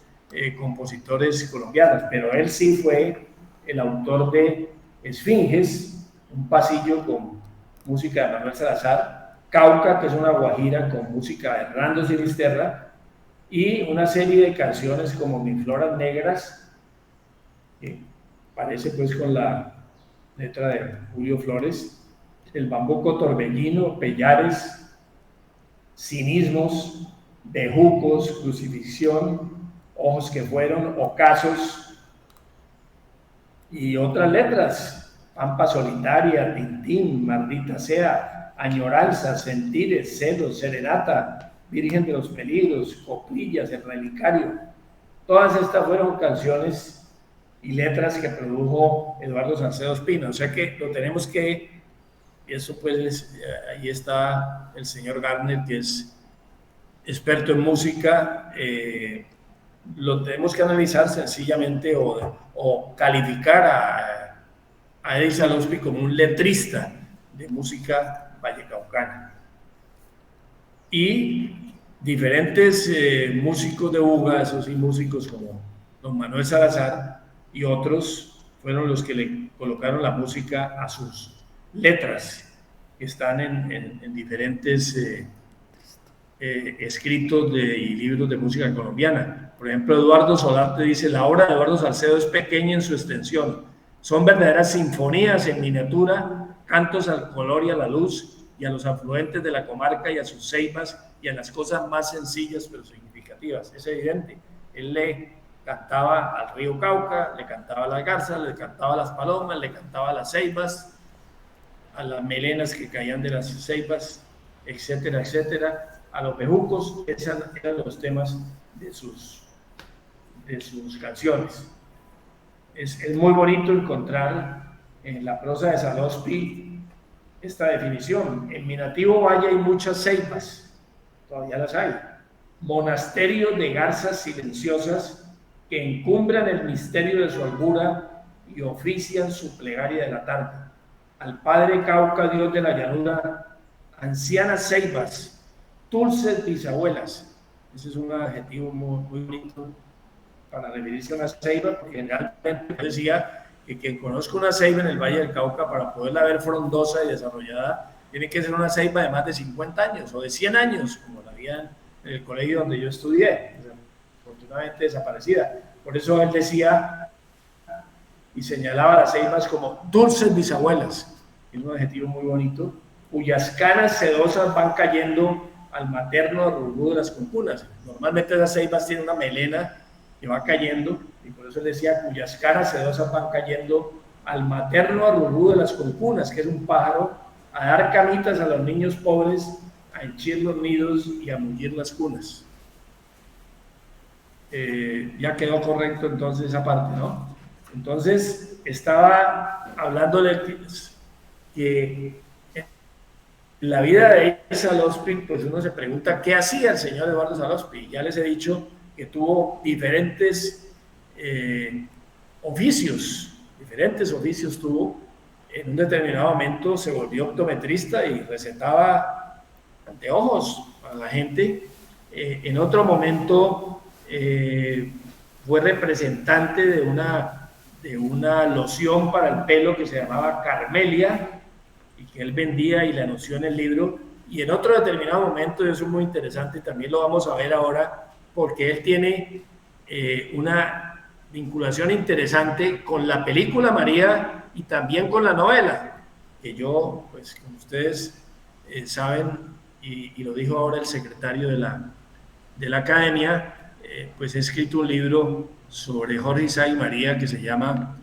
B: compositores colombianos, pero él sí fue el autor de Esfinges, un pasillo con música de Manuel Salazar, Cauca, que es una guajira con música de Hernando Sinisterra, y una serie de canciones como Mis Floras Negras, que parece pues con la letra de Julio Flores, El Bambuco Torbellino, Pellares, Cinismos, Bejucos, Crucifixión, Ojos que Fueron, Ocasos, y otras letras, Pampa Solitaria, Tintín, Maldita Sea, Añoranza, Sentires, Celos, Serenata, Virgen de los Peligros, Coprillas, El Relicario. Todas estas fueron canciones y letras que produjo Eduardo Salcedo Espina, o sea que lo tenemos que, y eso pues, ahí está el señor Garner, que es experto en música, lo tenemos que analizar sencillamente o calificar a Eddy Salosky como un letrista de música vallecaucana. Y diferentes músicos de Buga, esos sí músicos como don Manuel Salazar y otros, fueron los que le colocaron la música a sus letras, que están en diferentes escritos y libros de música colombiana. Por ejemplo, Eduardo Solarte dice: la obra de Eduardo Salcedo es pequeña en su extensión, son verdaderas sinfonías en miniatura, cantos al color y a la luz, y a los afluentes de la comarca y a sus ceibas y a las cosas más sencillas pero significativas. Es evidente, él le cantaba al río Cauca, le cantaba a las garzas, le cantaba a las palomas, le cantaba a las ceibas, a las melenas que caían de las ceibas, etcétera, etcétera, a los bejucos. Esos eran los temas de sus canciones. Es muy bonito encontrar en la prosa de Salospi esta definición. En mi nativo valle hay muchas ceibas, todavía las hay, monasterios de garzas silenciosas que encumbran el misterio de su albura y ofician su plegaria de la tarde. Al Padre Cauca, Dios de la llanura, ancianas ceibas, dulces bisabuelas. Ese es un adjetivo muy bonito para referirse a una ceiba, porque generalmente decía que quien conozca una ceiba en el Valle del Cauca, para poderla ver frondosa y desarrollada, tiene que ser una ceiba de más de 50 años o de 100 años, como la había en el colegio donde yo estudié, afortunadamente desaparecida. Por eso él decía y señalaba las ceibas como dulces bisabuelas, es un adjetivo muy bonito, cuyas canas sedosas van cayendo al materno arrullo de las cumpunas. Normalmente esas ceibas tienen una melena que va cayendo, y por eso decía cuyas canas sedosas van cayendo al materno arrullo de las cumpunas, que es un pájaro, a dar camitas a los niños pobres, a henchir los nidos y a mullir las cunas. Ya quedó correcto entonces esa parte, ¿no? Entonces estaba hablándole que en la vida de Salospi, pues uno se pregunta qué hacía el señor Eduardo Salospi. Ya les he dicho que tuvo diferentes oficios tuvo. En un determinado momento se volvió optometrista y recetaba anteojos para la gente. En otro momento fue representante de una loción para el pelo que se llamaba Carmelia y que él vendía y la anunció en el libro. Y en otro determinado momento, y eso es muy interesante, también lo vamos a ver ahora, porque él tiene una vinculación interesante con la película María y también con la novela, que yo, pues como ustedes saben, y lo dijo ahora el secretario de la academia, pues he escrito un libro sobre Jorge Isaac y María que se llama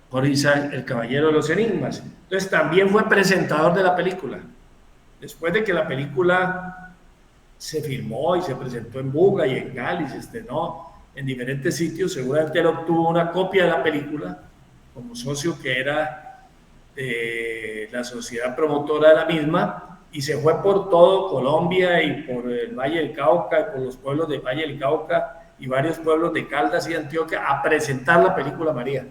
B: Jorge Isaac, el caballero de los enigmas. Entonces también fue presentador de la película. Después de que la película se filmó y se presentó en Buga y en Cali, se estrenó en diferentes sitios, seguramente él obtuvo una copia de la película como socio que era de la sociedad promotora de la misma, y se fue por todo Colombia y por el Valle del Cauca y por los pueblos del Valle del Cauca y varios pueblos de Caldas y Antioquia a presentar la película María.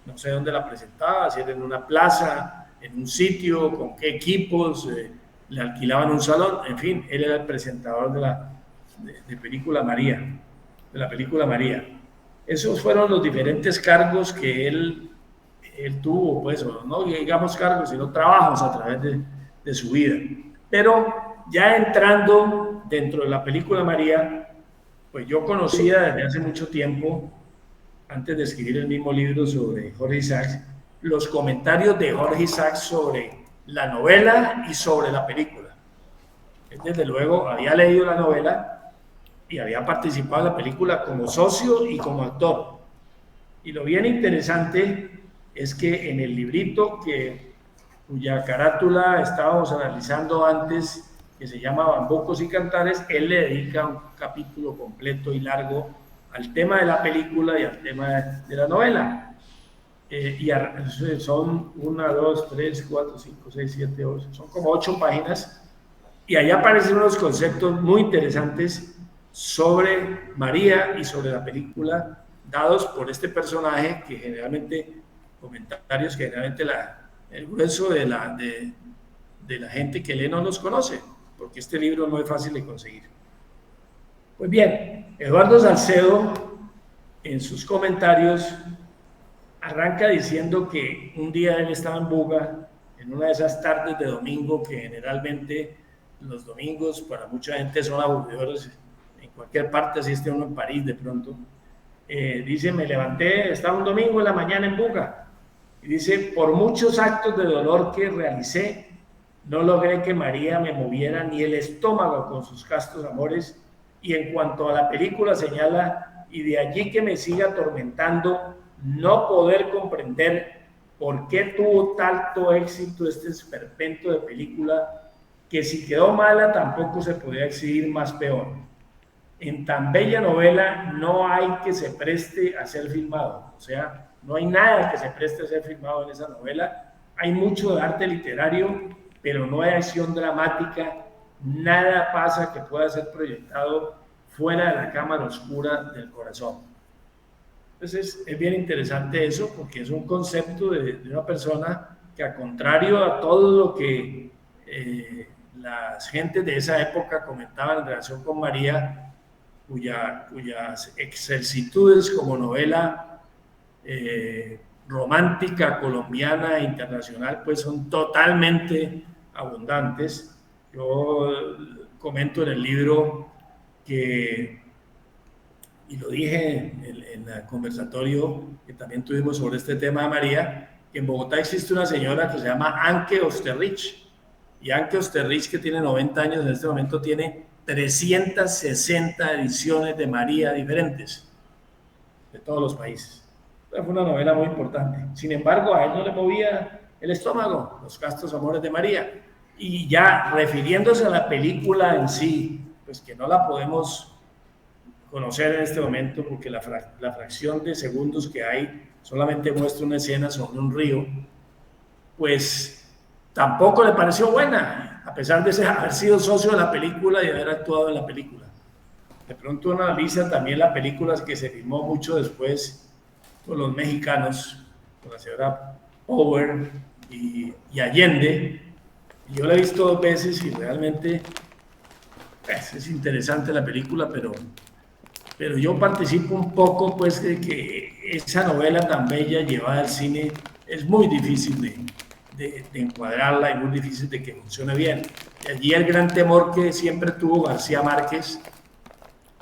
B: No sé dónde la presentaba, si era en una plaza, en un sitio, con qué equipos, le alquilaban un salón, en fin, él era el presentador de película María, de la película María. Esos fueron los diferentes cargos que él tuvo, pues, no digamos cargos, sino trabajos a través de su vida. Pero ya entrando dentro de la película María, pues yo conocía desde hace mucho tiempo, antes de escribir el mismo libro sobre Jorge Isaac, los comentarios de Jorge Isaac sobre la novela y sobre la película. Él, desde luego, había leído la novela y había participado en la película como socio y como actor. Y lo bien interesante es que en el librito cuya carátula estábamos analizando antes, que se llama Bambucos y Cantares, él le dedica un capítulo completo y largo al tema de la película y al tema de la novela. Son 1, 2, 3, 4, 5, 6, 7, 8, son como 8 páginas, y allá aparecen unos conceptos muy interesantes sobre María y sobre la película, dados por este personaje que generalmente, comentarios que generalmente el grueso de la gente que lee no los conoce, porque este libro no es fácil de conseguir. Pues bien, Eduardo Salcedo, en sus comentarios, arranca diciendo que un día él estaba en Buga, en una de esas tardes de domingo, que generalmente los domingos para mucha gente son aburridores en cualquier parte, así esté uno en París de pronto. Dice, me levanté, estaba un domingo en la mañana en Buga, y dice, por muchos actos de dolor que realicé, no logré que María me moviera ni el estómago con sus castos amores, y en cuanto a la película señala, y de allí que me siga atormentando no poder comprender por qué tuvo tanto éxito este esperpento de película, que si quedó mala tampoco se podía exhibir más peor. En tan bella novela no hay que se preste a ser filmado. O sea, No hay nada que se preste a ser filmado en esa novela. Hay mucho de arte literario, pero no hay acción dramática. Nada pasa que pueda ser proyectado fuera de la cámara oscura del corazón. Entonces es bien interesante eso, porque es un concepto de una persona que, al contrario a todo lo que las gentes de esa época comentaban en relación con María, cuyas excelitudes como novela romántica, colombiana e internacional, pues son totalmente abundantes. Yo comento en el libro que, y lo dije en el conversatorio que también tuvimos sobre este tema de María, que en Bogotá existe una señora que se llama Anke Osterrich, y Anke Osterrich, que tiene 90 años en este momento, tiene 360 ediciones de María diferentes, de todos los países. Fue una novela muy importante. Sin embargo, a él no le movía el estómago, Los castos amores de María. Y ya refiriéndose a la película en sí, pues que no la podemos conocer en este momento porque la fracción de segundos que hay solamente muestra una escena sobre un río, pues tampoco le pareció buena, a pesar de haber sido socio de la película y haber actuado en la película. De pronto uno analiza también la película que se filmó mucho después con los mexicanos, con la señora Power y Allende. Y yo la he visto 2 veces y realmente es interesante la película, pero yo participo un poco pues de que esa novela tan bella llevada al cine es muy difícil de encuadrarla y muy difícil de que funcione bien. Y allí el gran temor que siempre tuvo García Márquez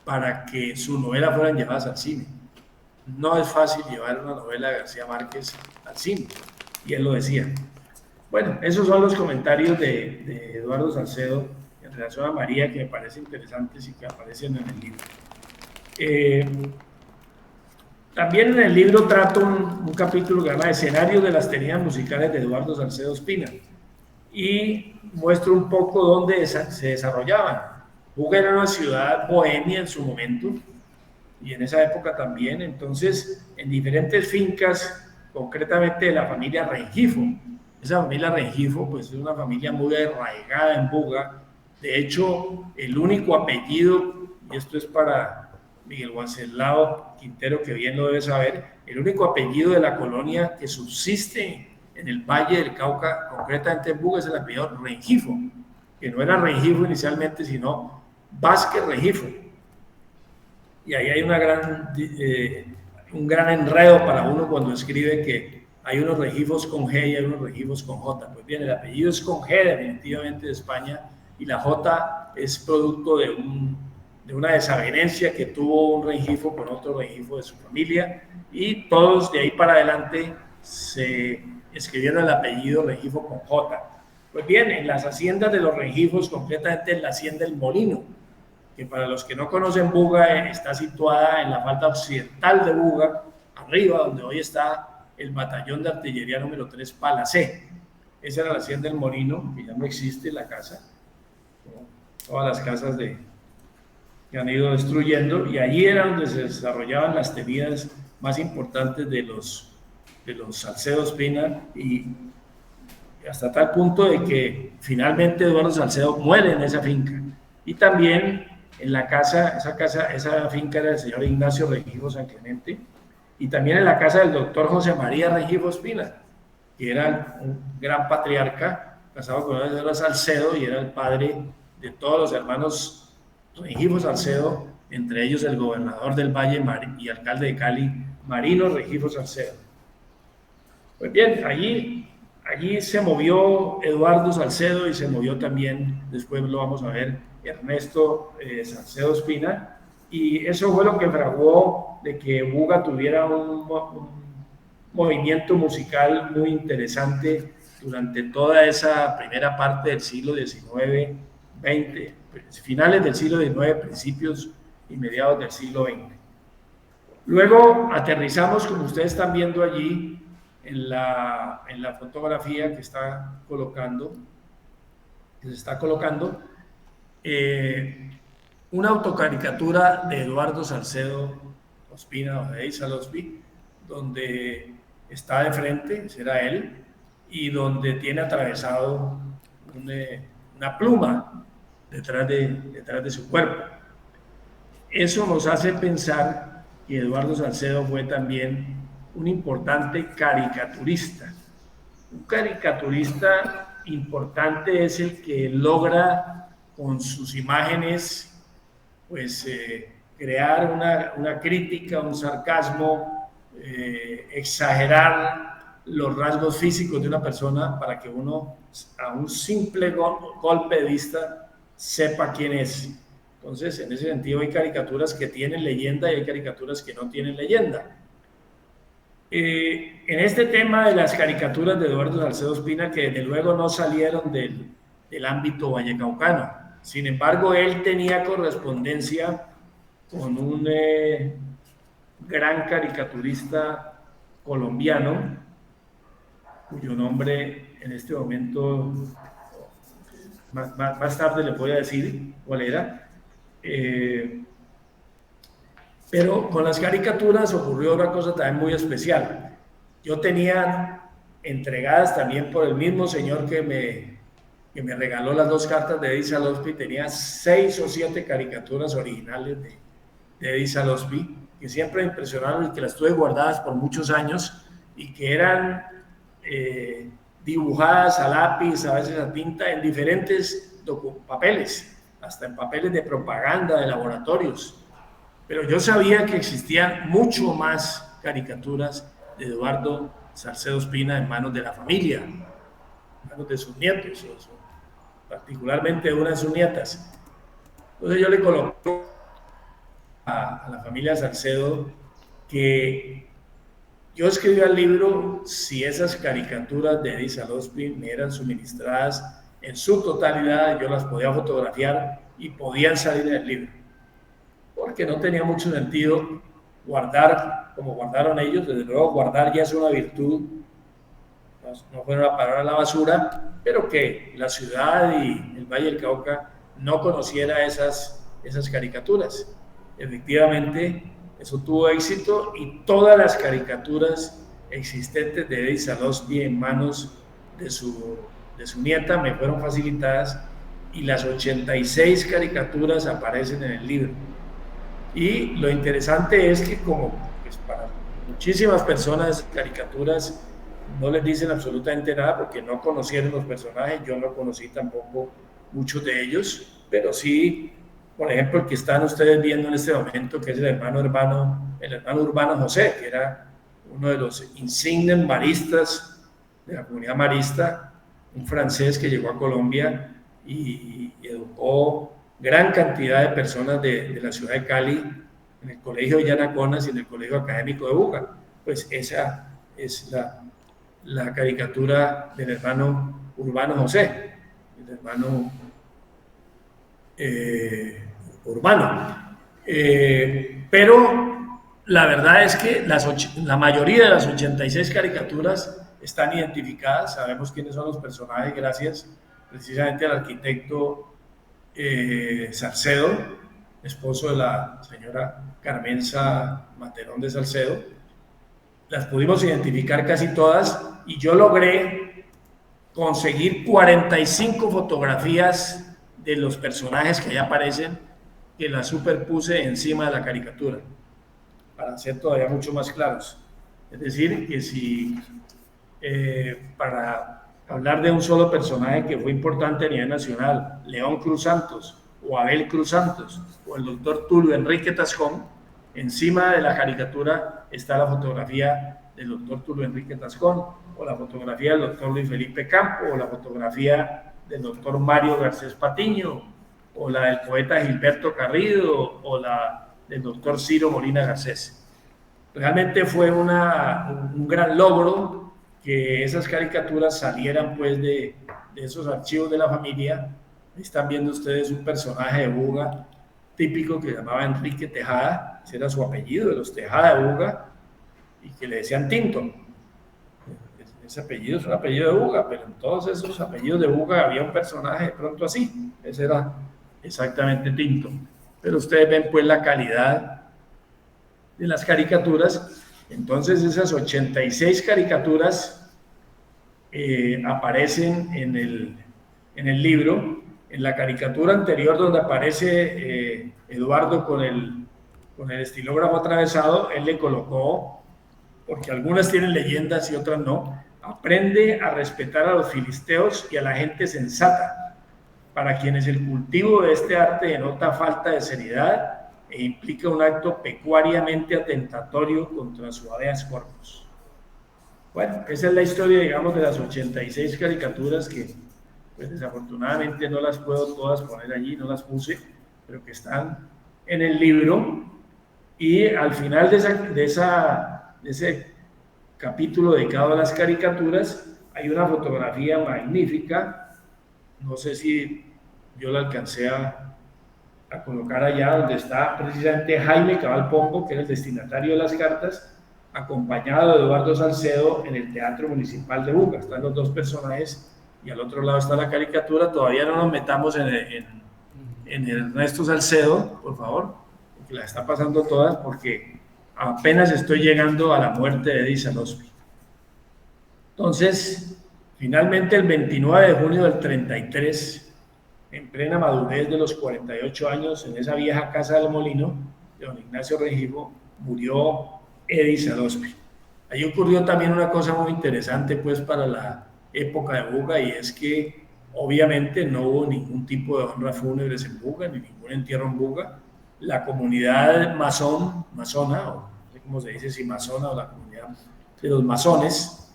B: para que sus novelas fueran llevadas al cine. No es fácil llevar una novela de García Márquez al cine, y él lo decía. Bueno, esos son los comentarios de Eduardo Salcedo en relación a María, que me parecen interesantes y que aparecen en el libro. También en el libro trato un capítulo que se llama Escenarios de las tenidas musicales de Eduardo Salcedo Espina, y muestro un poco dónde se desarrollaban. Buga era una ciudad bohemia en su momento, y en esa época también, entonces en diferentes fincas, concretamente de la familia Rengifo. Esa familia Rengifo pues es una familia muy arraigada en Buga. De hecho, el único apellido, y esto es para Miguel Wenceslao Quintero, que bien lo debe saber, el único apellido de la colonia que subsiste en el Valle del Cauca, concretamente en Buga, es el apellido Rengifo, que no era Rengifo inicialmente, sino Vázquez Rengifo. Y ahí hay un gran enredo para uno cuando escribe que hay unos Rengifos con G y hay unos Rengifos con J. Pues bien, el apellido es con G definitivamente de España, y la J es producto de una desavenencia que tuvo un Rengifo con otro Rengifo de su familia, y todos de ahí para adelante se escribieron el apellido Rengifo con J. Pues bien, en las haciendas de los Rengifos, concretamente en la hacienda El Molino, que para los que no conocen Buga está situada en la falda occidental de Buga, arriba donde hoy está el batallón de artillería número 3 Palacé. Esa era la hacienda del Molino, que ya no existe la casa, como todas las casas que han ido destruyendo, y allí era donde se desarrollaban las tenidas más importantes de los Salcedo Espina, y hasta tal punto de que finalmente Eduardo Salcedo muere en esa finca. Y también en la casa, esa finca era del señor Ignacio Rengifo San Clemente, y también en la casa del doctor José María Rengifo Espina, que era un gran patriarca, casado con una señora Salcedo, y era el padre de todos los hermanos Rengifo Salcedo, entre ellos el gobernador del Valle y alcalde de Cali, Marino Rengifo Salcedo. Pues bien, allí se movió Eduardo Salcedo, y se movió también, después lo vamos a ver, Ernesto Salcedo Espina, y eso fue lo que fraguó de que Buga tuviera un movimiento musical muy interesante durante toda esa primera parte del siglo XIX, XX, finales del siglo XIX, principios y mediados del siglo XX. Luego aterrizamos, como ustedes están viendo allí, en la fotografía que se está colocando, una autocaricatura de Eduardo Salcedo Ospina, o de Salospi, donde está de frente, será él, y donde tiene atravesado una pluma detrás de su cuerpo. Eso nos hace pensar que Eduardo Salcedo fue también un importante caricaturista. Un caricaturista importante es el que logra con sus imágenes pues crear una crítica, un sarcasmo, exagerar los rasgos físicos de una persona para que uno a un simple golpe de vista sepa quién es. Entonces, en ese sentido hay caricaturas que tienen leyenda y hay caricaturas que no tienen leyenda. En este tema de las caricaturas de Eduardo Salcedo Espina, que desde luego no salieron del ámbito vallecaucano, sin embargo, él tenía correspondencia con un gran caricaturista colombiano, cuyo nombre en este momento, más tarde le voy a decir cuál era, pero con las caricaturas ocurrió una cosa también muy especial. Yo tenía entregadas también por el mismo señor que me regaló las 2 cartas de Eddie Salospi, tenía 6 o 7 caricaturas originales de Eddie Salospi, que siempre me impresionaron y que las tuve guardadas por muchos años y que eran dibujadas a lápiz, a veces a tinta, en diferentes papeles, hasta en papeles de propaganda de laboratorios. Pero yo sabía que existían mucho más caricaturas de Eduardo Salcedo Espina en manos de la familia, en manos de sus nietos, particularmente de una de sus nietas. Entonces yo le coloqué a la familia Salcedo que yo escribía el libro si esas caricaturas de Eddie Salospi me eran suministradas en su totalidad, yo las podía fotografiar y podían salir en el libro, porque no tenía mucho sentido guardar como guardaron ellos. Desde luego guardar ya es una virtud, no fueron a parar a la basura, pero que la ciudad y el Valle del Cauca no conociera esas caricaturas. Efectivamente, eso tuvo éxito y todas las caricaturas existentes de Eddie Salospi en manos de su nieta me fueron facilitadas y las 86 caricaturas aparecen en el libro. Y lo interesante es que como pues, para muchísimas personas caricaturas no les dicen absolutamente nada porque no conocieron los personajes, yo no conocí tampoco muchos de ellos, pero sí, por ejemplo, el que están ustedes viendo en este momento, que es el hermano Urbano José, que era uno de los insignes maristas de la comunidad marista, un francés que llegó a Colombia y educó gran cantidad de personas de la ciudad de Cali en el colegio de Yanaconas y en el colegio académico de Buga. Pues esa es la caricatura del hermano Urbano José, el hermano Urbano. Pero la verdad es que la mayoría de las 86 caricaturas están identificadas, sabemos quiénes son los personajes gracias precisamente al arquitecto Salcedo, esposo de la señora Carmenza Materón de Salcedo. Las pudimos identificar casi todas y yo logré conseguir 45 fotografías de los personajes que ya aparecen, que las superpuse encima de la caricatura para ser todavía mucho más claros. Es decir, que si para hablar de un solo personaje que fue importante a nivel nacional, León Cruz Santos o Abel Cruz Santos o el doctor Tulio Enrique Tascón, encima de la caricatura está la fotografía del doctor Tulio Enrique Tascón o la fotografía del doctor Luis Felipe Campo o la fotografía del doctor Mario Garcés Patiño o la del poeta Gilberto Carrido o la del doctor Ciro Molina Garcés. Realmente fue un gran logro que esas caricaturas salieran pues de esos archivos de la familia. Están viendo ustedes un personaje de Buga típico que se llamaba Enrique Tejada, ese era su apellido, de los Tejada de Buga, y que le decían Tinto. Ese apellido es un apellido de Buga, pero en todos esos apellidos de Buga había un personaje de pronto así, ese era exactamente Tinto. Pero ustedes ven pues la calidad de las caricaturas Entonces esas 86 caricaturas aparecen en el libro. En la caricatura anterior donde aparece Eduardo con el estilógrafo atravesado, él le colocó, porque algunas tienen leyendas y otras no: aprende a respetar a los filisteos y a la gente sensata, para quienes el cultivo de este arte denota falta de seriedad e implica un acto pecuariamente atentatorio contra su habeas corpus. Bueno, esa es la historia, digamos, de las 86 caricaturas que, pues desafortunadamente no las puedo todas poner allí, no las puse, pero que están en el libro. Y al final de ese capítulo dedicado a las caricaturas hay una fotografía magnífica, no sé si yo la alcancé a colocar allá, donde está precisamente Jaime Cabal Pombo, que era el destinatario de las cartas, acompañado de Eduardo Salcedo en el Teatro Municipal de Buga. Están los dos personajes y al otro lado está la caricatura. Todavía no nos metamos en Ernesto Salcedo, por favor, porque la está pasando todas, porque apenas estoy llegando a la muerte de Eddie Salospi. Entonces, finalmente el 29 de junio del 33, en plena madurez de los 48 años, en esa vieja casa del Molino de don Ignacio Rengifo, murió Eddie Salospi. Ahí ocurrió también una cosa muy interesante, pues, para la época de Buga, y es que obviamente no hubo ningún tipo de honra fúnebres en Buga, ni ningún entierro en Buga. La comunidad masona, o no sé cómo se dice, si masona o la comunidad de los masones,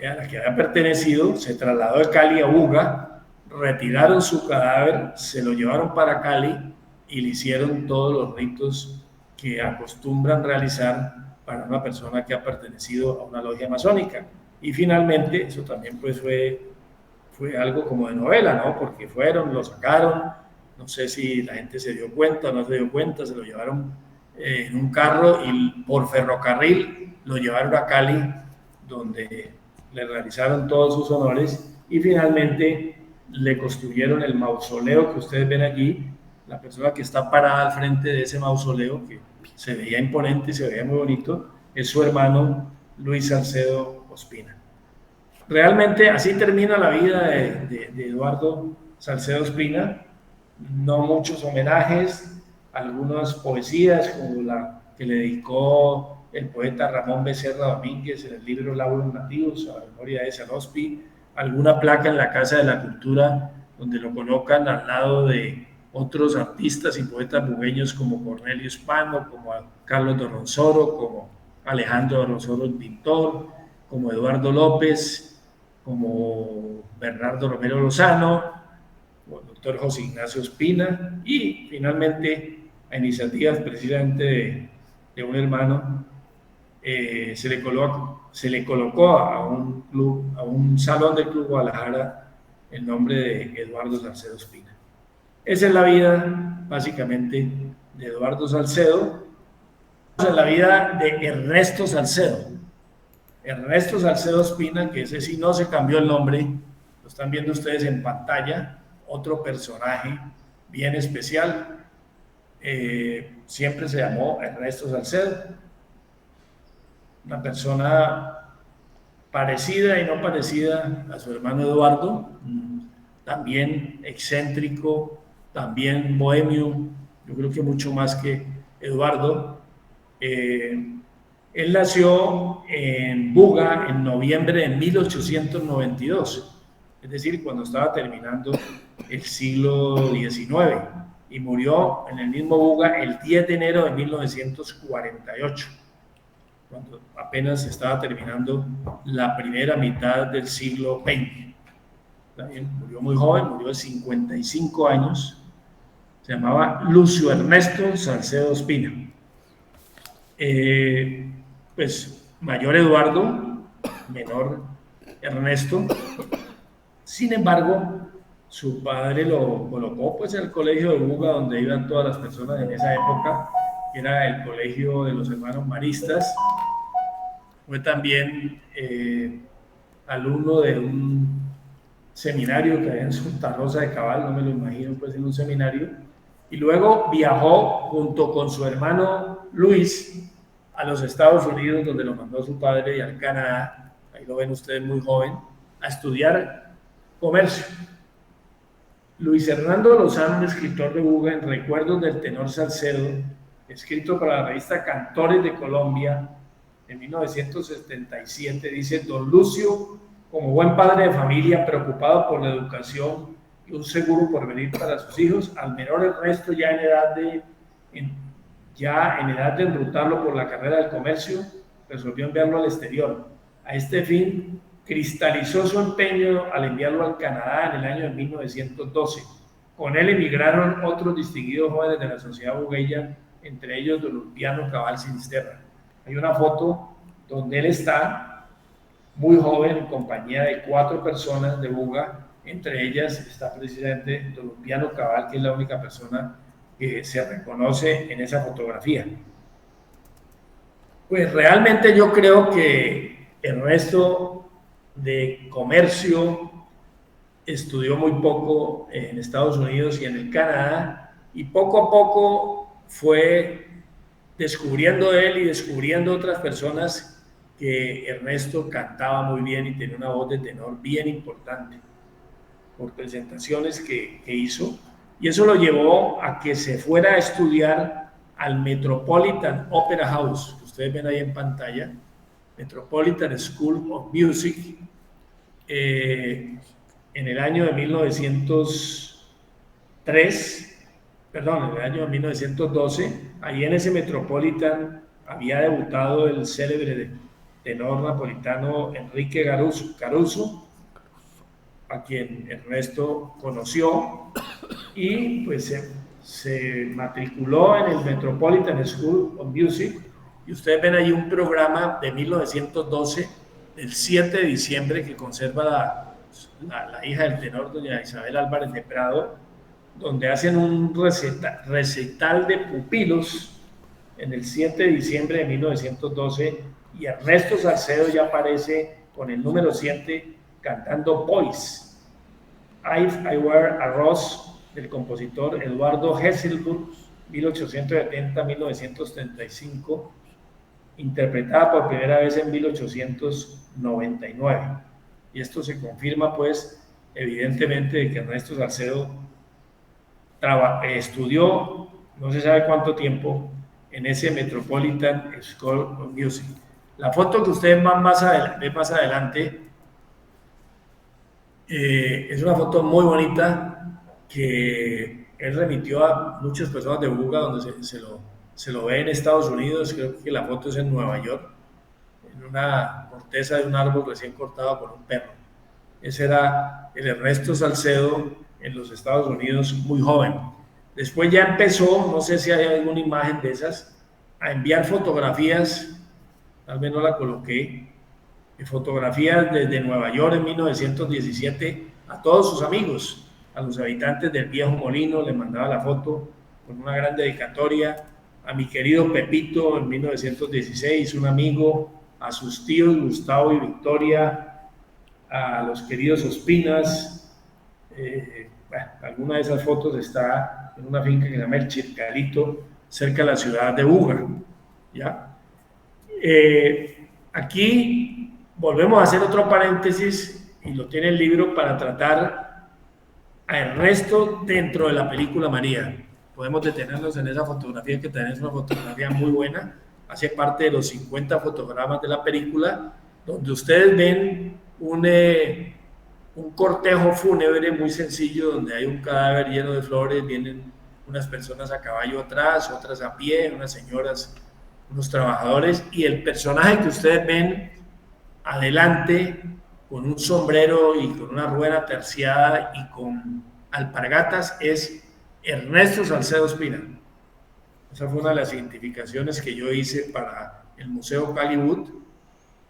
B: a la que había pertenecido, se trasladó de Cali a Buga, retiraron su cadáver, se lo llevaron para Cali y le hicieron todos los ritos que acostumbran realizar para una persona que ha pertenecido a una logia masónica. Y finalmente, eso también pues fue algo como de novela, ¿no? Porque fueron, lo sacaron, no sé si la gente se dio cuenta o no se dio cuenta, se lo llevaron en un carro y por ferrocarril lo llevaron a Cali, donde le realizaron todos sus honores y finalmente le construyeron el mausoleo que ustedes ven aquí. La persona que está parada al frente de ese mausoleo, que se veía imponente, se veía muy bonito, es su hermano Luis Salcedo Ospina. Realmente así termina la vida de Eduardo Salcedo Ospina. No muchos homenajes, algunas poesías como la que le dedicó el poeta Ramón Becerra Domínguez en el libro Lauros Nativos a la memoria de Salospi, alguna placa en la Casa de la Cultura donde lo colocan al lado de otros artistas y poetas bugueños como Cornelio Hispano, como Carlos Dorronsoro, como Alejandro Dorronsoro el pintor, como Eduardo López, como Bernardo Romero Lozano, como el doctor José Ignacio Ospina, y finalmente a iniciativas precisamente de un hermano, se le colocó a un salón del Club Guadalajara el nombre de Eduardo Salcedo Ospina. Esa es la vida, básicamente, de Eduardo Salcedo. Esa es la vida de Ernesto Salcedo. Ernesto Salcedo Ospina, que ese sí no se cambió el nombre, lo están viendo ustedes en pantalla, otro personaje bien especial. Siempre se llamó Ernesto Salcedo. Una persona parecida y no parecida a su hermano Eduardo, también excéntrico, también bohemio, yo creo que mucho más que Eduardo. Él nació en Buga en noviembre de 1892, es decir, cuando estaba terminando el siglo XIX, y murió en el mismo Buga el 10 de enero de 1948, cuando apenas estaba terminando la primera mitad del siglo XX. También murió muy joven, murió de 55 años, se llamaba Lucio Ernesto Salcedo Ospina. Pues mayor Eduardo, menor Ernesto. Sin embargo, su padre lo colocó pues en el colegio de Buga, donde iban todas las personas en esa época, que era el colegio de los hermanos maristas. Fue también alumno de un seminario que había en Santa Rosa de Cabal, no me lo imagino pues en un seminario, y luego viajó junto con su hermano Luis a los Estados Unidos, donde lo mandó su padre, y al Canadá, ahí lo ven ustedes muy joven, a estudiar comercio. Luis Hernando Lozano, un escritor de Buga, en Recuerdos del Tenor Salcedo, escrito para la revista Cantores de Colombia, en 1977, dice: don Lucio, como buen padre de familia, preocupado por la educación y un seguro porvenir para sus hijos, al menor Ernesto, ya en edad de enrutarlo por la carrera del comercio, resolvió enviarlo al exterior. A este fin, cristalizó su empeño al enviarlo al Canadá en el año de 1912. Con él emigraron otros distinguidos jóvenes de la sociedad bugueya, entre ellos don Ulpiano Cabal Sinisterra. Hay una foto donde él está muy joven en compañía de 4 personas de Buga, entre ellas está precisamente don Ulpiano Cabal, que es la única persona que se reconoce en esa fotografía. Pues realmente yo creo que el resto de comercio estudió muy poco en Estados Unidos y en el Canadá, y poco a poco fue descubriendo él y descubriendo otras personas que Ernesto cantaba muy bien y tenía una voz de tenor bien importante por presentaciones que hizo, y eso lo llevó a que se fuera a estudiar al Metropolitan Opera House, que ustedes ven ahí en pantalla, Metropolitan School of Music, en el año de 1912. Ahí en ese Metropolitan había debutado el célebre tenor napolitano Enrique Caruso, a quien Ernesto conoció, y pues se matriculó en el Metropolitan School of Music, y ustedes ven ahí un programa de 1912, el 7 de diciembre, que conserva la hija del tenor, doña Isabel Álvarez de Prado, donde hacen un recital de pupilos en el 7 de diciembre de 1912, y Ernesto Salcedo ya aparece con el número 7 cantando Boys, If I Were a Rose, del compositor Eduardo Hesselburg, 1870-1935, interpretada por primera vez en 1899. Y esto se confirma, pues, evidentemente, de que Ernesto Salcedo estudió, no se sabe cuánto tiempo, en ese Metropolitan School of Music. La foto que ustedes ven más adelante es una foto muy bonita que él remitió a muchas personas de Buga, donde se lo ve en Estados Unidos. Creo que la foto es en Nueva York, en una corteza de un árbol recién cortado por un perro. Ese era el Ernesto Salcedo en los Estados Unidos, muy joven. Después ya empezó, no sé si hay alguna imagen de esas, a enviar fotografías, tal vez no la coloqué, fotografías desde Nueva York en 1917 a todos sus amigos, a los habitantes del Viejo Molino, le mandaba la foto con una gran dedicatoria, a mi querido Pepito en 1916, un amigo, a sus tíos Gustavo y Victoria, a los queridos Ospinas. Alguna de esas fotos está en una finca que se llama El Chircalito, cerca de la ciudad de Buga, ¿ya? Aquí volvemos a hacer otro paréntesis, y lo tiene el libro, para tratar a Ernesto dentro de la película María. Podemos detenernos en esa fotografía, que también es una fotografía muy buena, hace parte de los 50 fotogramas de la película, donde ustedes ven un cortejo fúnebre muy sencillo, donde hay un cadáver lleno de flores, vienen unas personas a caballo atrás, otras a pie, unas señoras, unos trabajadores, y el personaje que ustedes ven adelante, con un sombrero y con una rueda terciada y con alpargatas, es Ernesto Salcedo Espina. Esa fue una de las identificaciones que yo hice para el Museo Caliwood,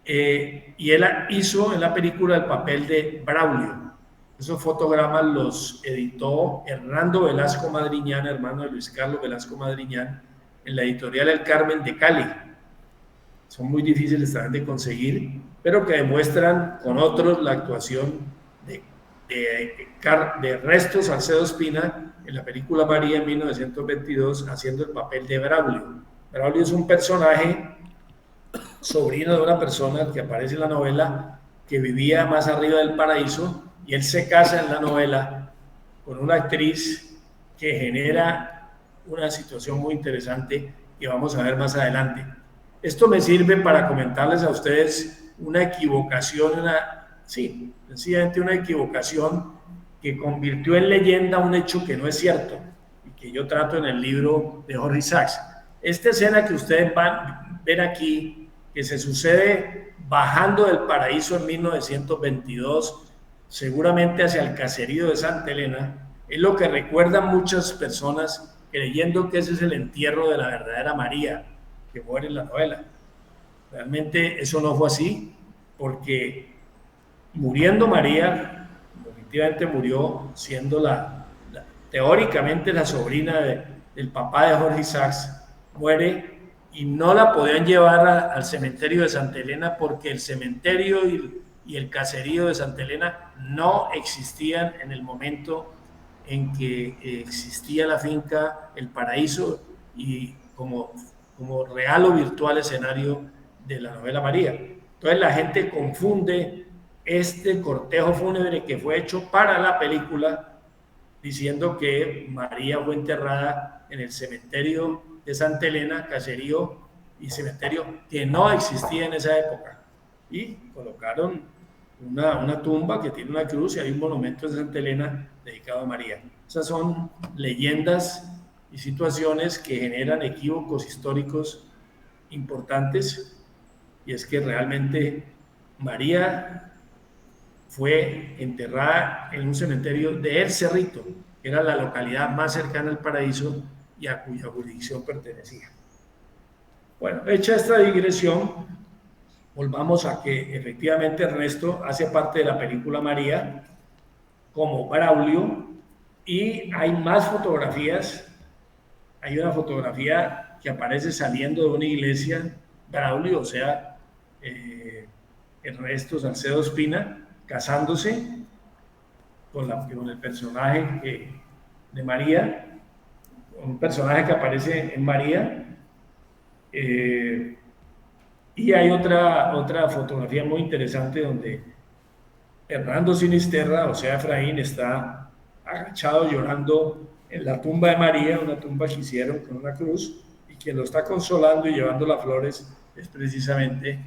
B: y él hizo en la película el papel de Braulio. Esos fotogramas los editó Hernando Velasco Madriñán, hermano de Luis Carlos Velasco Madriñán, en la editorial El Carmen de Cali. Son muy difíciles también de conseguir, pero que demuestran con otros la actuación de Ernesto Salcedo Espina en la película María en 1922, haciendo el papel de Braulio. Braulio es un personaje sobrino de una persona que aparece en la novela que vivía más arriba del paraíso, y él se casa en la novela con una actriz que genera una situación muy interesante que vamos a ver más adelante. Esto me sirve para comentarles a ustedes una equivocación, sí, sencillamente una equivocación que convirtió en leyenda un hecho que no es cierto y que yo trato en el libro de Jorge Isaacs. Esta escena que ustedes van ver aquí, que se sucede bajando del paraíso en 1922, seguramente hacia el caserío de Santa Elena, es lo que recuerdan muchas personas creyendo que ese es el entierro de la verdadera María que muere en la novela. Realmente eso no fue así, porque muriendo María, efectivamente murió siendo teóricamente la sobrina del papá de Jorge Isaacs, muere y no la podían llevar al cementerio de Santa Elena porque el cementerio y el caserío de Santa Elena no existían en el momento en que existía la finca El Paraíso y como real o virtual escenario de la novela María. Entonces la gente confunde este cortejo fúnebre que fue hecho para la película diciendo que María fue enterrada en el cementerio de Santa Elena, caserío y cementerio que no existía en esa época, y colocaron una tumba que tiene una cruz y hay un monumento de Santa Elena dedicado a María. Esas son leyendas y situaciones que generan equívocos históricos importantes, y es que realmente María fue enterrada en un cementerio de El Cerrito, que era la localidad más cercana al paraíso y a cuya jurisdicción pertenecía. Bueno, hecha esta digresión, volvamos a que efectivamente Ernesto hace parte de la película María como Braulio, y hay más fotografías. Hay una fotografía que aparece saliendo de una iglesia, Braulio, o sea, Ernesto Salcedo Ospina, casándose con el personaje de María, un personaje que aparece en María. Y hay otra fotografía muy interesante donde Hernando Sinisterra, o sea, Efraín, está agachado llorando en la tumba de María, una tumba que hicieron con una cruz, y quien lo está consolando y llevando las flores es precisamente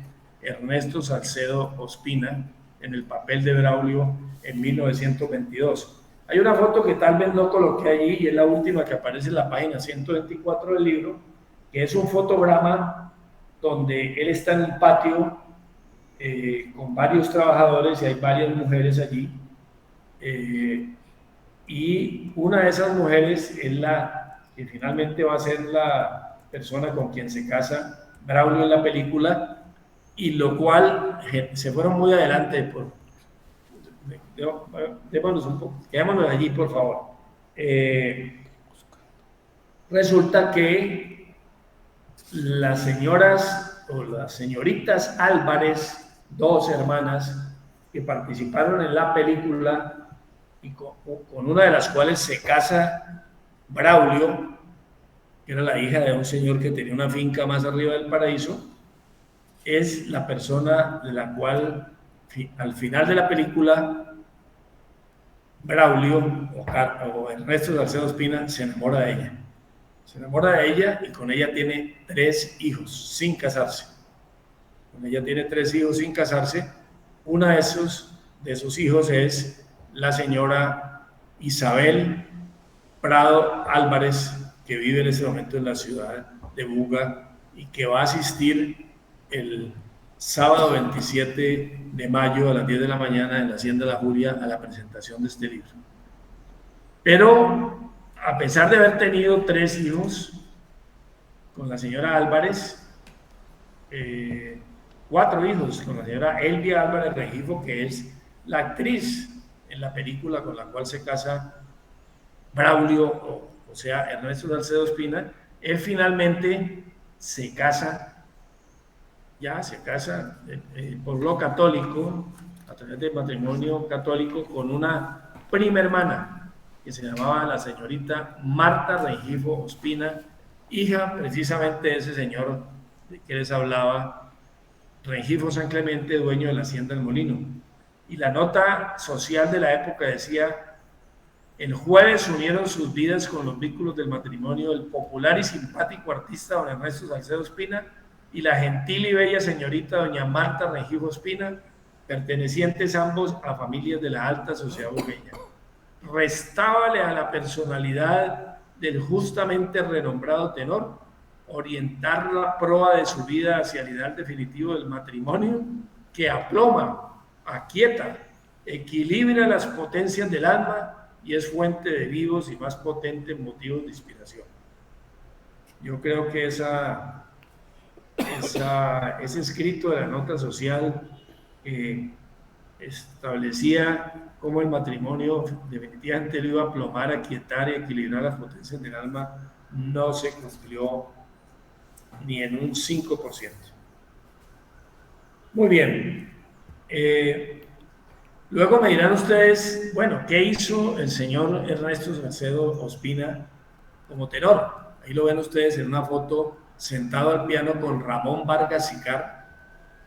B: Ernesto Salcedo Ospina en el papel de Braulio en 1922. Hay una foto que tal vez no coloqué allí y es la última que aparece en la página 124 del libro, que es un fotograma donde él está en el patio con varios trabajadores y hay varias mujeres allí, y una de esas mujeres es la que finalmente va a ser la persona con quien se casa Braulio en la película, y lo cual se fueron muy adelante. Démonos un poco, quedémonos allí, por favor. Resulta que las señoras o las señoritas Álvarez, dos hermanas que participaron en la película y con una de las cuales se casa Braulio, que era la hija de un señor que tenía una finca más arriba del paraíso, es la persona de la cual al final de la película Braulio o Ernesto Salcedo Ospina se enamora de ella. Se enamora de ella y con ella tiene 3 hijos sin casarse. Con ella tiene 3 hijos sin casarse. Una de esos hijos es la señora Isabel Prado Álvarez, que vive en ese momento en la ciudad de Buga y que va a asistir el sábado 27 de mayo a las 10 de la mañana en la Hacienda La Juria a la presentación de este libro. Pero a pesar de haber tenido 3 hijos con la señora Álvarez, 4 hijos con la señora Elvia Álvarez Rengifo, que es la actriz en la película con la cual se casa Braulio, o sea, Ernesto Salcedo Ospina. Él finalmente se casa por lo católico, a través del matrimonio católico, con una prima hermana que se llamaba la señorita Marta Rengifo Ospina, hija precisamente de ese señor de que les hablaba, Rengifo San Clemente, dueño de la hacienda El Molino. Y la nota social de la época decía: el jueves unieron sus vidas con los vínculos del matrimonio el popular y simpático artista don Ernesto Salcedo Espina y la gentil y bella señorita doña Marta Rengifo Espina, pertenecientes ambos a familias de la alta sociedad bogueña. Restábale a la personalidad del justamente renombrado tenor orientar la proa de su vida hacia el ideal definitivo del matrimonio que aploma, aquieta, equilibra las potencias del alma y es fuente de vivos y más potentes motivos de inspiración. Yo creo que ese escrito de la nota social establecía cómo el matrimonio definitivamente lo iba a aplomar, aquietar y equilibrar las potencias del alma, no se cumplió ni en un 5%. Muy bien. Luego me dirán ustedes, bueno, ¿qué hizo el señor Ernesto Salcedo Ospina como tenor? Ahí lo ven ustedes en una foto sentado al piano con Ramón Vargas Sicar,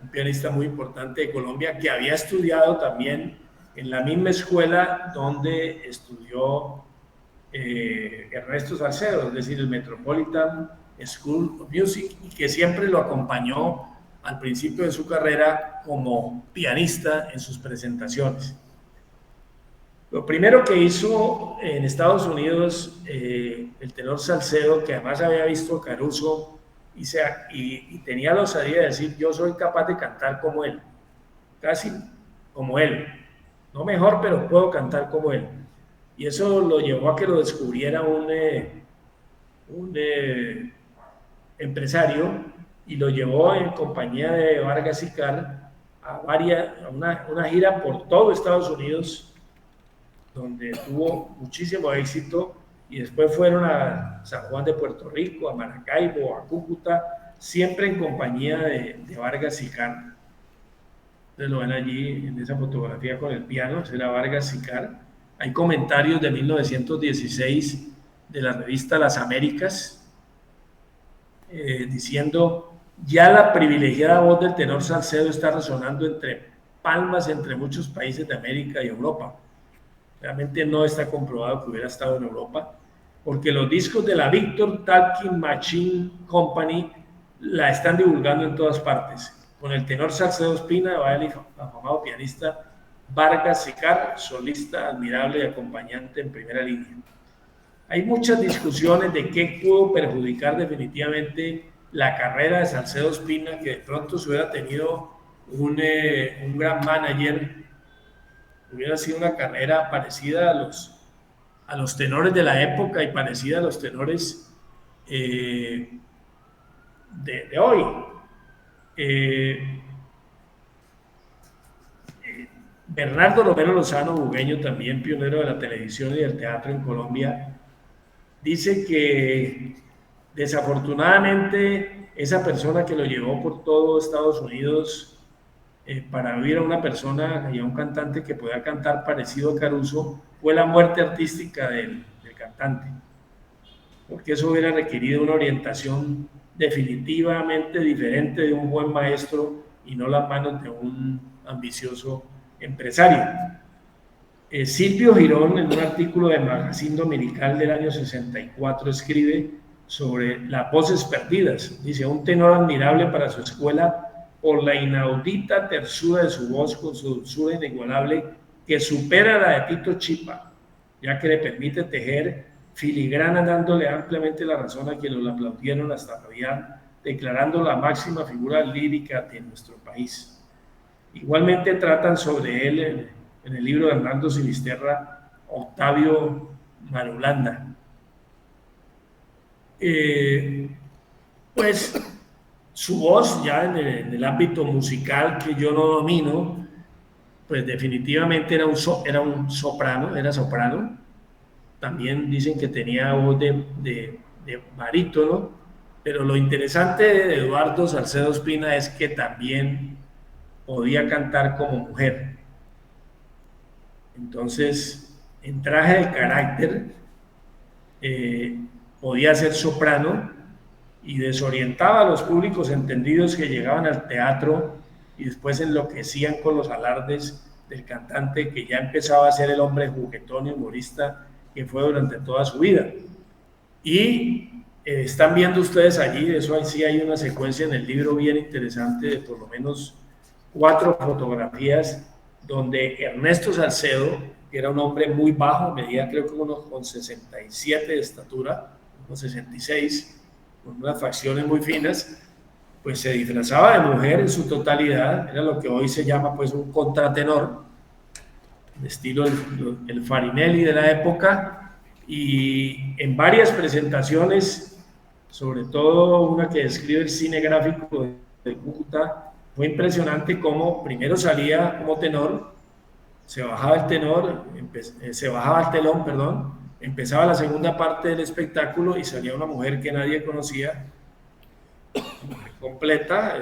B: un pianista muy importante de Colombia que había estudiado también en la misma escuela donde estudió Ernesto Salcedo, es decir, el Metropolitan School of Music, y que siempre lo acompañó al principio de su carrera como pianista en sus presentaciones. Lo primero que hizo en Estados Unidos el tenor Salcedo, que además había visto a Caruso y tenía la osadía de decir: yo soy capaz de cantar como él, casi como él, no mejor, pero puedo cantar como él. Y eso lo llevó a que lo descubriera un empresario, y lo llevó en compañía de Vargas Sicar a una gira por todo Estados Unidos, donde tuvo muchísimo éxito, y después fueron a San Juan de Puerto Rico, a Maracaibo, a Cúcuta, siempre en compañía de Vargas Sicar. Ustedes lo ven allí en esa fotografía con el piano, ese era Vargas Sicar. Hay comentarios de 1916 de la revista Las Américas diciendo: ya la privilegiada voz del tenor Salcedo está resonando entre palmas entre muchos países de América y Europa. Realmente no está comprobado que hubiera estado en Europa, porque los discos de la Victor Talking Machine Company la están divulgando en todas partes, con el tenor Salcedo Espina, va el afamado pianista Vargas Sicar, solista admirable y acompañante en primera línea. Hay muchas discusiones de qué pudo perjudicar definitivamente la carrera de Salcedo Espina, que de pronto se hubiera tenido un gran manager, hubiera sido una carrera parecida a los tenores de la época y parecida a los tenores de hoy. Bernardo Romero Lozano, bugueño, también pionero de la televisión y del teatro en Colombia, dice que desafortunadamente esa persona que lo llevó por todo Estados Unidos para oír a una persona y a un cantante que podía cantar parecido a Caruso fue la muerte artística del cantante, porque eso hubiera requerido una orientación definitivamente diferente de un buen maestro y no las manos de un ambicioso empresario. Silvio Girón, en un artículo de Magazine Dominical del año 64, escribe sobre las voces perdidas. Dice: un tenor admirable para su escuela por la inaudita tersura de su voz, con su dulzura inigualable que supera la de Tito Chipa, ya que le permite tejer filigrana, dándole ampliamente la razón a quienes lo aplaudieron hasta rabiar, declarando la máxima figura lírica de nuestro país. Igualmente tratan sobre él en el libro de Hernando Sinisterra, Octavio Marulanda. Pues su voz ya en el ámbito musical, que yo no domino, pues definitivamente era soprano. También dicen que tenía voz de barítono, pero lo interesante de Eduardo Salcedo Espina es que también podía cantar como mujer. Entonces, en traje de carácter, podía ser soprano y desorientaba a los públicos entendidos que llegaban al teatro y después enloquecían con los alardes del cantante que ya empezaba a ser el hombre juguetón y humorista que fue durante toda su vida. Y están viendo ustedes allí, eso ahí sí hay una secuencia en el libro bien interesante de por lo menos 4 fotografías donde Ernesto Salcedo, que era un hombre muy bajo, medía creo que unos con 67 de estatura, unos 66, con unas facciones muy finas, pues se disfrazaba de mujer en su totalidad, era lo que hoy se llama pues un contratenor, de estilo el Farinelli de la época, y en varias presentaciones, sobre todo una que describe el cine gráfico de Cúcuta, fue impresionante cómo primero salía como tenor, se bajaba el tenor, se bajaba el telón, perdón, empezaba la segunda parte del espectáculo y salía una mujer que nadie conocía, completa,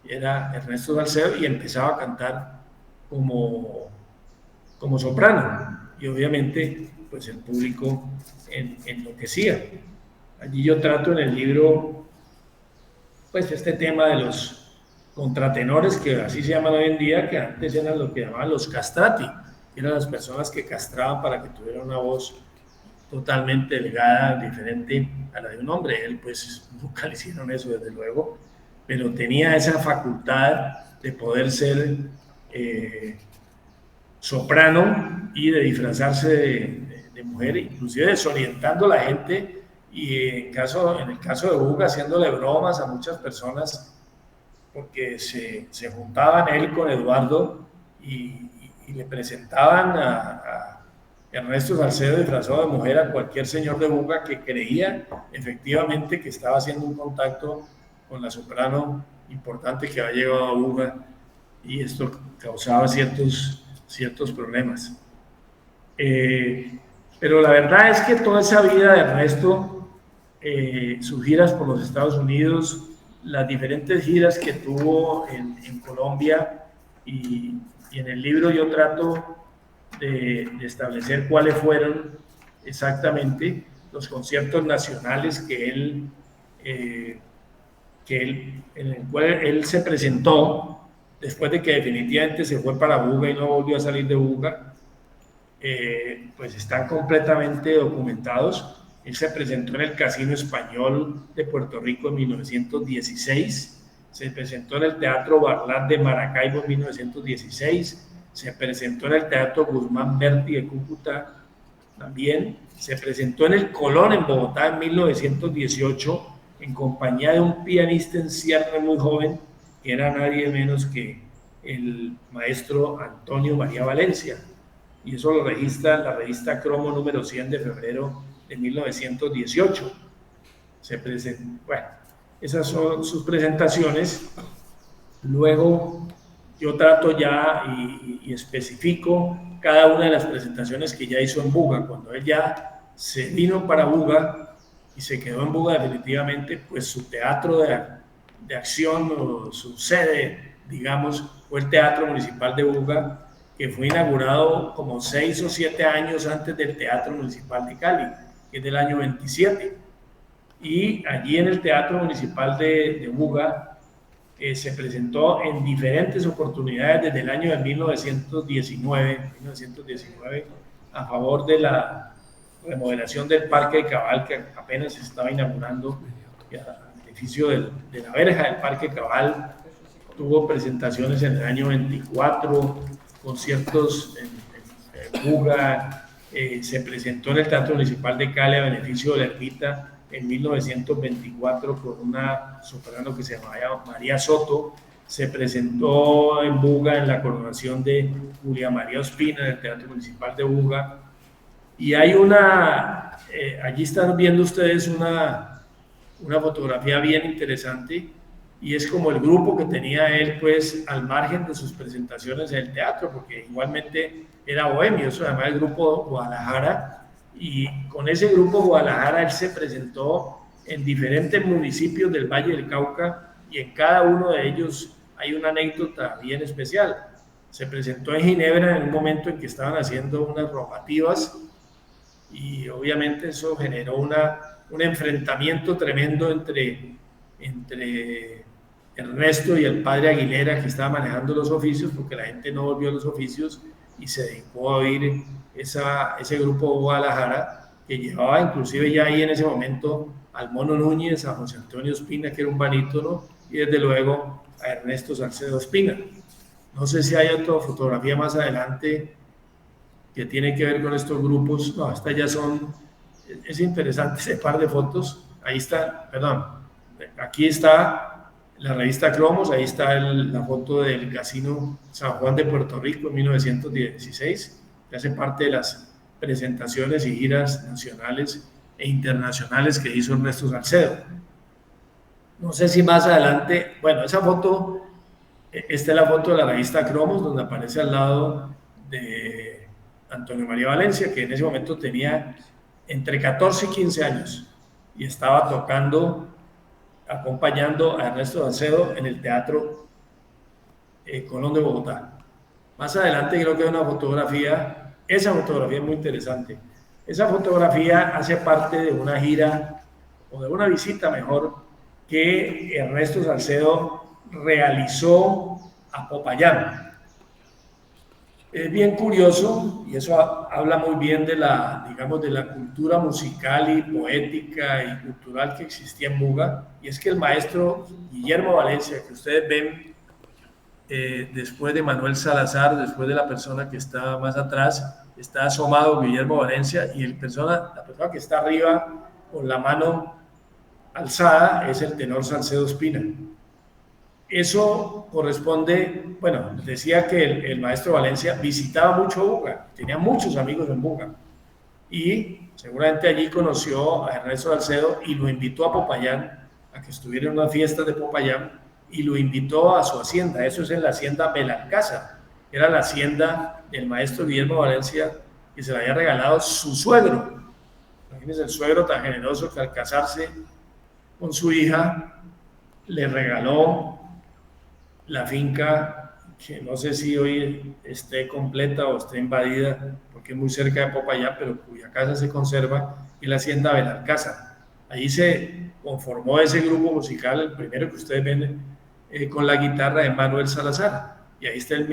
B: era Ernesto Salcedo, y empezaba a cantar como soprano, y obviamente pues el público enloquecía. Allí yo trato en el libro pues este tema de los contratenores, que así se llaman hoy en día, que antes eran lo que llamaban los castrati, que eran las personas que castraban para que tuviera una voz totalmente delgada, diferente a la de un hombre. Él pues nunca le hicieron eso, desde luego, pero tenía esa facultad de poder ser soprano y de disfrazarse de mujer, inclusive desorientando a la gente, y en el caso de Buga, haciéndole bromas a muchas personas, porque se juntaban él con Eduardo y le presentaban a Ernesto Salcedo disfrazado de mujer a cualquier señor de Buga que creía efectivamente que estaba haciendo un contacto con la soprano importante que había llegado a Buga, y esto causaba ciertos problemas. Pero la verdad es que toda esa vida de Ernesto, sus giras por los Estados Unidos, las diferentes giras que tuvo en Colombia, y en el libro yo trato de establecer cuáles fueron exactamente los conciertos nacionales en el cual él se presentó después de que definitivamente se fue para Buga y no volvió a salir de Buga. Pues están completamente documentados. Él se presentó en el Casino Español de Puerto Rico en 1916, se presentó en el Teatro Barlat de Maracaibo en 1916, se presentó en el Teatro Guzmán Berti de Cúcuta también, se presentó en el Colón en Bogotá en 1918 en compañía de un pianista en cierre muy joven, que era nadie menos que el maestro Antonio María Valencia, y eso lo registra la revista Cromo número 100 de febrero de 1918. Bueno, esas son sus presentaciones. Luego yo trato ya y especifico cada una de las presentaciones que ya hizo en Buga. Cuando él ya se vino para Buga y se quedó en Buga definitivamente, pues su teatro de acción, o su sede, digamos, fue el Teatro Municipal de Buga, que fue inaugurado como 6 o 7 años antes del Teatro Municipal de Cali, que es del año 27. Y allí en el Teatro Municipal de Buga se presentó en diferentes oportunidades desde el año de 1919 a favor de la remodelación del Parque de Cabal, que apenas se estaba inaugurando. El edificio de la verja del Parque Cabal tuvo presentaciones en el año 24, conciertos en Buga, se presentó en el Teatro Municipal de Cali a beneficio de la ermita en 1924 con una soprano que se llamaba María Soto. Se presentó en Buga en la coronación de Julia María Ospina en el Teatro Municipal de Buga. Y hay allí están viendo ustedes una fotografía bien interesante, y es como el grupo que tenía él, pues al margen de sus presentaciones en el teatro, porque igualmente era bohemio. Eso además el grupo Guadalajara, y con ese grupo Guadalajara él se presentó en diferentes municipios del Valle del Cauca, y en cada uno de ellos hay una anécdota bien especial. Se presentó en Ginebra en un momento en que estaban haciendo unas rogativas, y obviamente eso generó un enfrentamiento tremendo entre Ernesto y el padre Aguilera, que estaba manejando los oficios, porque la gente no volvió a los oficios y se dedicó a oír ese grupo Guadalajara, que llevaba inclusive ya ahí en ese momento al Mono Núñez, a José Antonio Espina, que era un barítono, y desde luego a Ernesto Salcedo Espina. No sé si hay otra fotografía más adelante que tiene que ver con estos grupos. No, estas ya son, es interesante ese par de fotos. Ahí está, perdón, aquí está la revista Cromos, ahí está la foto del Casino San Juan de Puerto Rico en 1916, que hace parte de las presentaciones y giras nacionales e internacionales que hizo Ernesto Salcedo. No sé si más adelante, bueno, esa foto, esta es la foto de la revista Cromos, donde aparece al lado de Antonio María Valencia, que en ese momento tenía entre 14 y 15 años y estaba tocando, acompañando a Ernesto Salcedo en el Teatro Colón de Bogotá. Más adelante creo que hay una fotografía, esa fotografía es muy interesante. Esa fotografía hace parte de una gira, o de una visita mejor, que Ernesto Salcedo realizó a Popayán. Es bien curioso, y eso habla muy bien de la, digamos, de la cultura musical y poética y cultural que existía en Buga, y es que el maestro Guillermo Valencia, que ustedes ven después de Manuel Salazar, después de la persona que está más atrás, está asomado Guillermo Valencia, y la persona que está arriba con la mano alzada es el tenor Salcedo Espina. Eso corresponde, bueno, decía que el maestro Valencia visitaba mucho Buga, tenía muchos amigos en Buga, y seguramente allí conoció a Ernesto Salcedo y lo invitó a Popayán, a que estuviera en una fiesta de Popayán, y lo invitó a su hacienda. Eso es en la hacienda Belalcázar, era la hacienda del maestro Guillermo Valencia, que se le había regalado su suegro. Imagínense el suegro tan generoso que al casarse con su hija le regaló la finca, que no sé si hoy esté completa o esté invadida, porque es muy cerca de Popayán, pero cuya casa se conserva, y la hacienda Belalcázar. Allí se conformó ese grupo musical, el primero que ustedes ven, con la guitarra de Manuel Salazar. Y ahí está el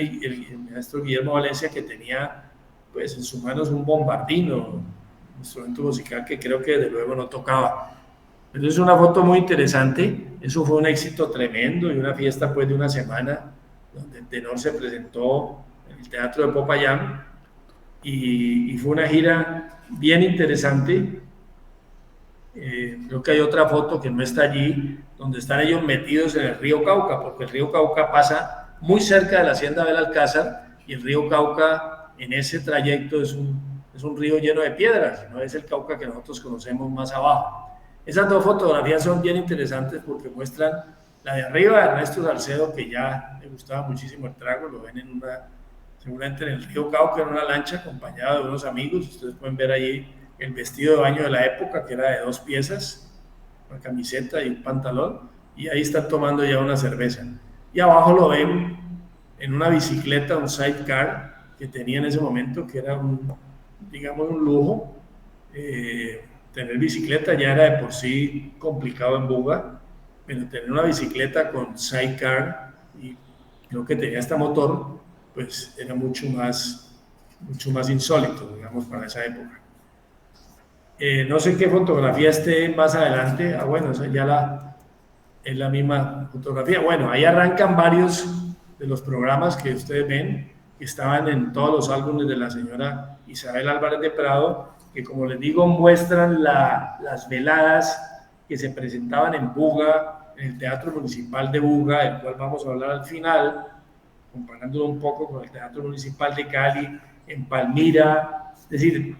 B: maestro Guillermo Valencia, que tenía pues en sus manos un bombardino, un instrumento musical que creo que desde luego no tocaba. Entonces es una foto muy interesante. Eso fue un éxito tremendo y una fiesta pues de una semana donde el tenor se presentó en el Teatro de Popayán, y fue una gira bien interesante. Creo que hay otra foto que no está allí, donde están ellos metidos en el río Cauca, porque el río Cauca pasa muy cerca de la hacienda Belalcázar, y el río Cauca en ese trayecto es un río lleno de piedras, no es el Cauca que nosotros conocemos más abajo. Esas dos fotografías son bien interesantes porque muestran la de arriba de Ernesto Salcedo, que ya le gustaba muchísimo el trago, lo ven seguramente en el río Cauca en una lancha acompañado de unos amigos. Ustedes pueden ver ahí el vestido de baño de la época, que era de 2 piezas, una camiseta y un pantalón, y ahí están tomando ya una cerveza. Y abajo lo ven en una bicicleta, un sidecar que tenía en ese momento, que era digamos un lujo. Tener bicicleta ya era de por sí complicado en Buga, pero tener una bicicleta con sidecar, y creo que tenía hasta motor, pues era mucho más insólito, digamos, para esa época. No sé qué fotografía esté más adelante. Bueno, esa ya es la misma fotografía. Bueno, ahí arrancan varios de los programas que ustedes ven, que estaban en todos los álbumes de la señora Isabel Álvarez de Prado, que, como les digo, muestran las veladas que se presentaban en Buga, en el Teatro Municipal de Buga, del cual vamos a hablar al final, comparándolo un poco con el Teatro Municipal de Cali, en Palmira. Es decir,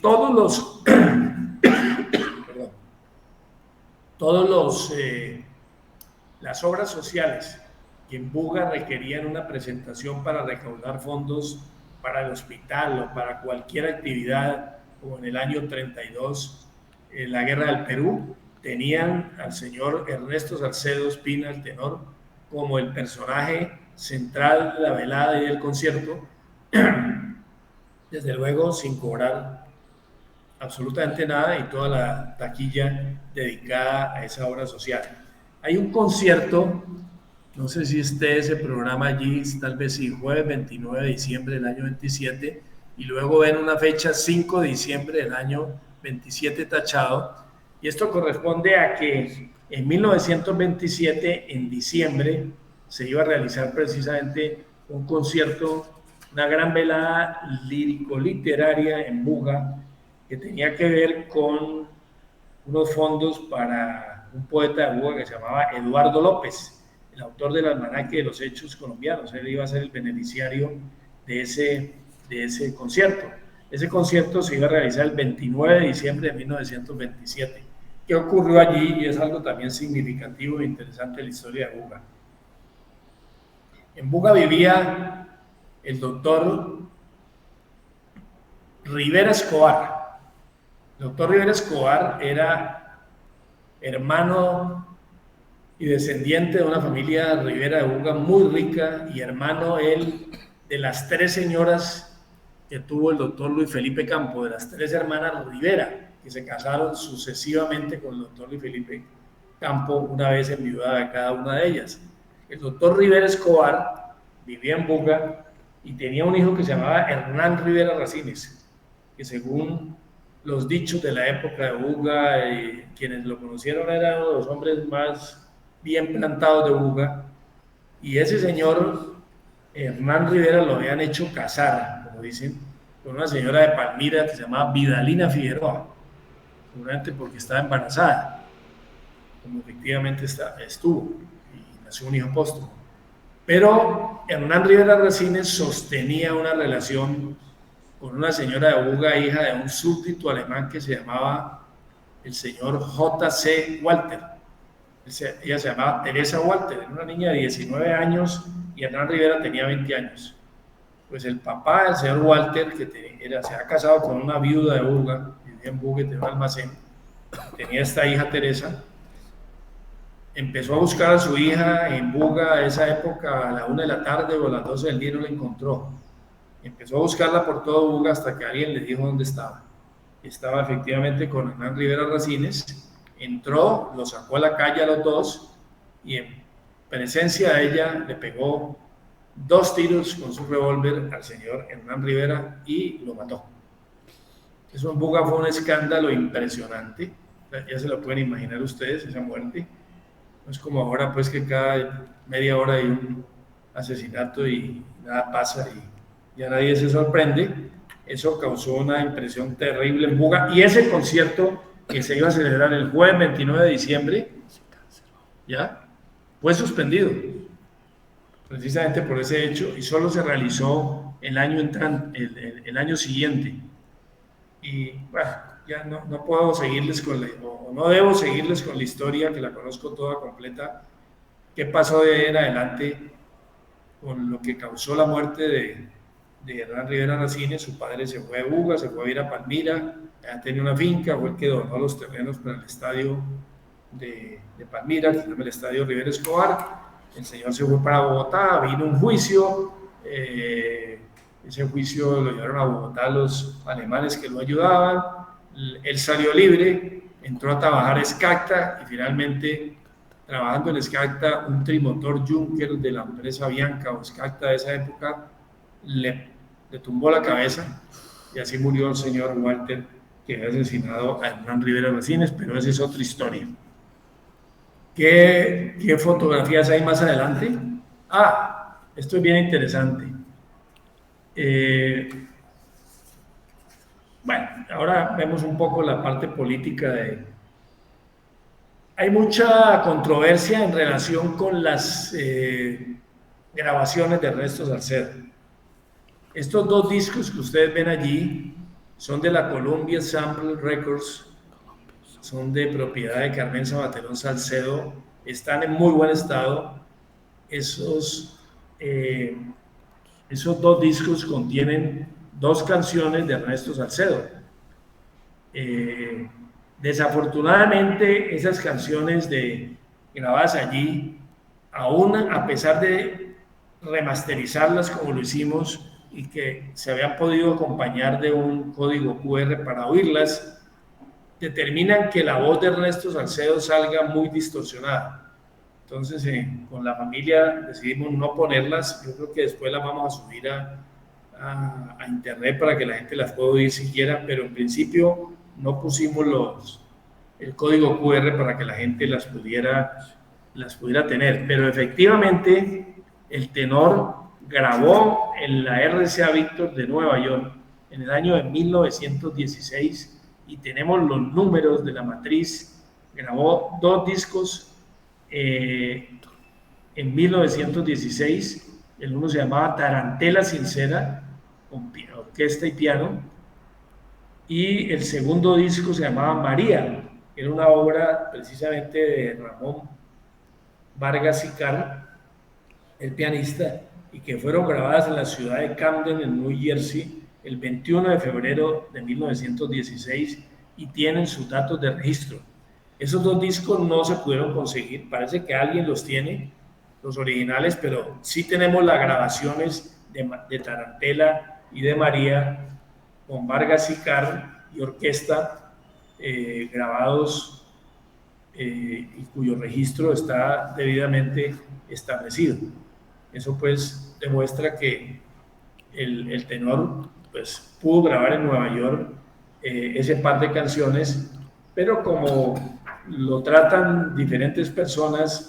B: las obras sociales que en Buga requerían una presentación para recaudar fondos para el hospital o para cualquier actividad, como en el año 32, en la Guerra del Perú, tenían al señor Ernesto Salcedo Espina, el tenor, como el personaje central de la velada y del concierto, desde luego sin cobrar absolutamente nada, y toda la taquilla dedicada a esa obra social. Hay un concierto No sé si esté ese programa allí, tal vez sí, jueves 29 de diciembre del año 27, y luego ven una fecha 5 de diciembre del año 27 tachado, y esto corresponde a que en 1927, en diciembre, se iba a realizar precisamente un concierto, una gran velada lírico-literaria en Buga, que tenía que ver con unos fondos para un poeta de Buga que se llamaba Eduardo López, el autor del Almanaque de los Hechos Colombianos. Él iba a ser el beneficiario de ese concierto. Ese concierto se iba a realizar el 29 de diciembre de 1927. ¿Qué ocurrió allí? Y es algo también significativo e interesante de la historia de Buga. En Buga vivía el doctor Rivera Escobar. El doctor Rivera Escobar era hermano y descendiente de una familia Rivera de Buga muy rica, y hermano él de las 3 señoras que tuvo el doctor Luis Felipe Campo, de las 3 hermanas Rivera, que se casaron sucesivamente con el doctor Luis Felipe Campo, una vez enviudada cada una de ellas. El doctor Rivera Escobar vivía en Buga y tenía un hijo que se llamaba Hernán Rivera Racines, que según los dichos de la época de Buga, quienes lo conocieron eran los hombres más bien plantados de Buga, y ese señor Hernán Rivera lo habían hecho casar, como dicen, con una señora de Palmira que se llamaba Vidalina Figueroa, seguramente porque estaba embarazada, como efectivamente estuvo, y nació un hijo póstumo. Pero Hernán Rivera Racines sostenía una relación con una señora de Buga, hija de un súbdito alemán que se llamaba el señor J.C. Walter. Ella se llamaba Teresa Walter, era una niña de 19 años y Hernán Rivera tenía 20 años. Pues el papá del señor Walter, que se ha casado con una viuda de Buga, vivía en Buga y tenía un almacén, tenía esta hija Teresa, empezó a buscar a su hija en Buga a esa época, a la 1 de la tarde o a las 12 del día, no la encontró. Empezó a buscarla por todo Buga hasta que alguien le dijo dónde estaba. Estaba efectivamente con Hernán Rivera Racines. Entró, lo sacó a la calle a los dos y en presencia de ella le pegó 2 tiros con su revólver al señor Hernán Rivera y lo mató. Eso en Buga fue un escándalo impresionante. Ya se lo pueden imaginar ustedes, esa muerte. No es como ahora, pues, que cada media hora hay un asesinato y nada pasa y ya nadie se sorprende. Eso causó una impresión terrible en Buga, y ese concierto que se iba a celebrar el jueves 29 de diciembre, ya, fue suspendido, precisamente por ese hecho, y solo se realizó el año siguiente. Y bueno, ya no puedo seguirles o no debo seguirles con la historia, que la conozco toda completa, qué pasó de ahí en adelante con lo que causó la muerte de Hernán Rivera Racines. Su padre se fue a Buga, se fue a ir a Palmira, tenía una finca, fue el que donó los terrenos para el estadio de Palmira, que se llama el Estadio Rivera Escobar. El señor se fue para Bogotá, vino un juicio, ese juicio lo llevaron a Bogotá los alemanes que lo ayudaban, él salió libre, entró a trabajar a Scacta y finalmente, trabajando en Scacta, un trimotor Junker de la empresa Bianca o Scacta de esa época le tumbó la cabeza y así murió el señor Walter, que había asesinado a Hernán Rivera Racines, pero esa es otra historia. ¿Qué fotografías hay más adelante? Esto es bien interesante. Bueno, ahora vemos un poco la parte política Hay mucha controversia en relación con las grabaciones de Ernesto Salcedo. Estos 2 discos que ustedes ven allí son de la Columbia Sample Records, son de propiedad de Carmen Sabaterón Salcedo, están en muy buen estado. Esos 2 discos contienen 2 canciones de Ernesto Salcedo. Desafortunadamente, esas canciones grabadas allí, aún a pesar de remasterizarlas como lo hicimos y que se habían podido acompañar de un código QR para oírlas, determinan que la voz de Ernesto Salcedo salga muy distorsionada. Entonces, con la familia decidimos no ponerlas. Yo creo que después las vamos a subir a internet para que la gente las pueda oír si quiera, pero en principio no pusimos el código QR para que la gente las pudiera tener. Pero efectivamente, el tenor grabó en la RCA Victor de Nueva York en el año de 1916 y tenemos los números de la matriz. Grabó 2 discos en 1916. El uno se llamaba Tarantela Sincera, con orquesta y piano, y el segundo disco se llamaba María, que era una obra precisamente de Ramón Vargas y Carr, el pianista, y que fueron grabadas en la ciudad de Camden, en New Jersey, el 21 de febrero de 1916, y tienen sus datos de registro. Esos 2 discos no se pudieron conseguir, parece que alguien los tiene, los originales, pero sí tenemos las grabaciones de Tarantela y de María con Vargas y Carr y orquesta, grabados y cuyo registro está debidamente establecido. Eso pues demuestra que el tenor pues pudo grabar en Nueva York ese par de canciones, pero como lo tratan diferentes personas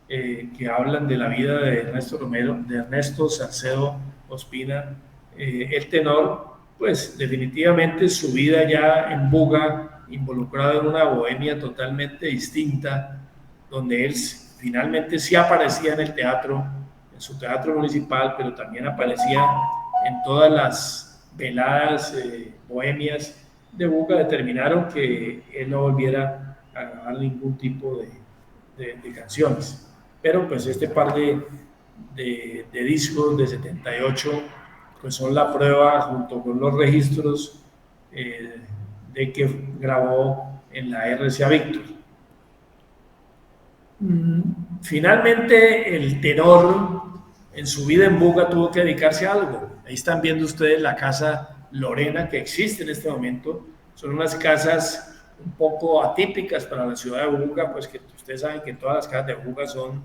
B: que hablan de la vida de Ernesto Romero, de Ernesto Salcedo Ospina, el tenor, pues definitivamente su vida ya en Buga, involucrado en una bohemia totalmente distinta, donde él finalmente sí aparecía en el teatro, en su teatro municipal, pero también aparecía en todas las veladas bohemias de Buga. Determinaron que él no volviera a grabar ningún tipo de canciones. Pero pues este par de discos de 78 pues son la prueba, junto con los registros, de que grabó en la RCA Victor. Finalmente el tenor en su vida en Buga tuvo que dedicarse a algo. Ahí están viendo ustedes la casa Lorena que existe en este momento. Son unas casas un poco atípicas para la ciudad de Buga, pues que ustedes saben que todas las casas de Buga son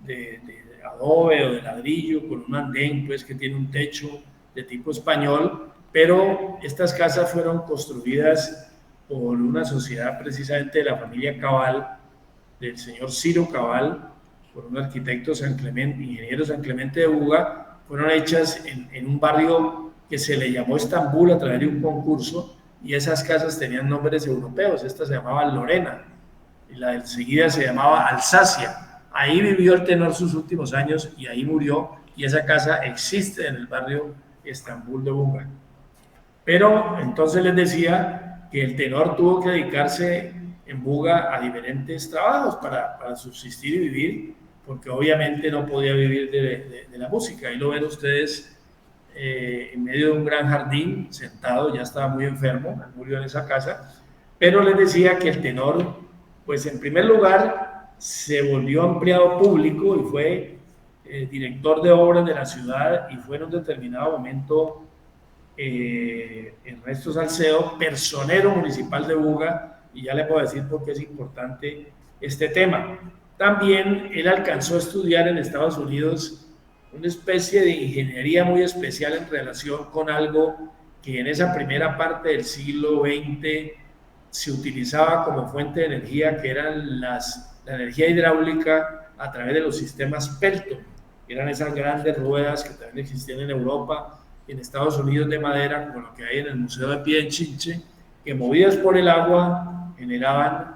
B: de adobe o de ladrillo, con un andén pues que tiene un techo de tipo español, pero estas casas fueron construidas por una sociedad precisamente de la familia Cabal, del señor Ciro Cabal, por un arquitecto San Clemente, ingeniero San Clemente de Buga. Fueron hechas en un barrio que se le llamó Estambul a través de un concurso, y esas casas tenían nombres europeos. Esta se llamaba Lorena y la de enseguida se llamaba Alsacia. Ahí vivió el tenor sus últimos años y ahí murió, y esa casa existe en el barrio Estambul de Buga. Pero entonces les decía que el tenor tuvo que dedicarse en Buga a diferentes trabajos para subsistir y vivir, porque obviamente no podía vivir de la música. Ahí lo ven ustedes en medio de un gran jardín, sentado, ya estaba muy enfermo, murió en esa casa. Pero les decía que el tenor, pues en primer lugar, se volvió empleado público y fue director de obras de la ciudad, y fue en un determinado momento Ernesto Salcedo personero municipal de Buga, y ya le puedo decir por qué es importante este tema. También él alcanzó a estudiar en Estados Unidos una especie de ingeniería muy especial en relación con algo que en esa primera parte del siglo XX se utilizaba como fuente de energía, que eran la energía hidráulica a través de los sistemas Pelton. Eran esas grandes ruedas que también existían en Europa y en Estados Unidos de madera, como lo que hay en el Museo de Pichinche, que movidas por el agua generaban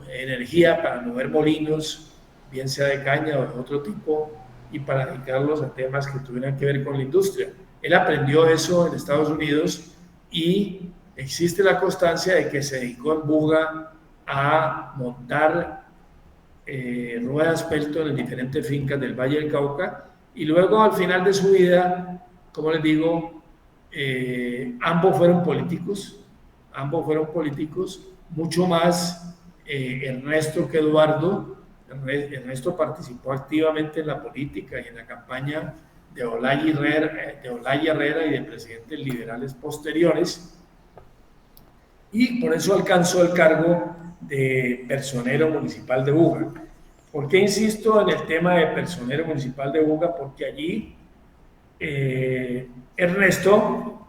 B: energía para mover molinos, bien sea de caña o de otro tipo, y para dedicarlos a temas que tuvieran que ver con la industria. Él aprendió eso en Estados Unidos, y existe la constancia de que se dedicó en Buga a montar ruedas Pelton en diferentes fincas del Valle del Cauca, y luego al final de su vida, como les digo, ambos fueron políticos, mucho más Ernesto que Eduardo. Ernesto participó activamente en la política y en la campaña de Olaya Herrera y de presidentes liberales posteriores, y por eso alcanzó el cargo de personero municipal de Buga. ¿Por qué insisto en el tema de personero municipal de Buga? Porque allí Ernesto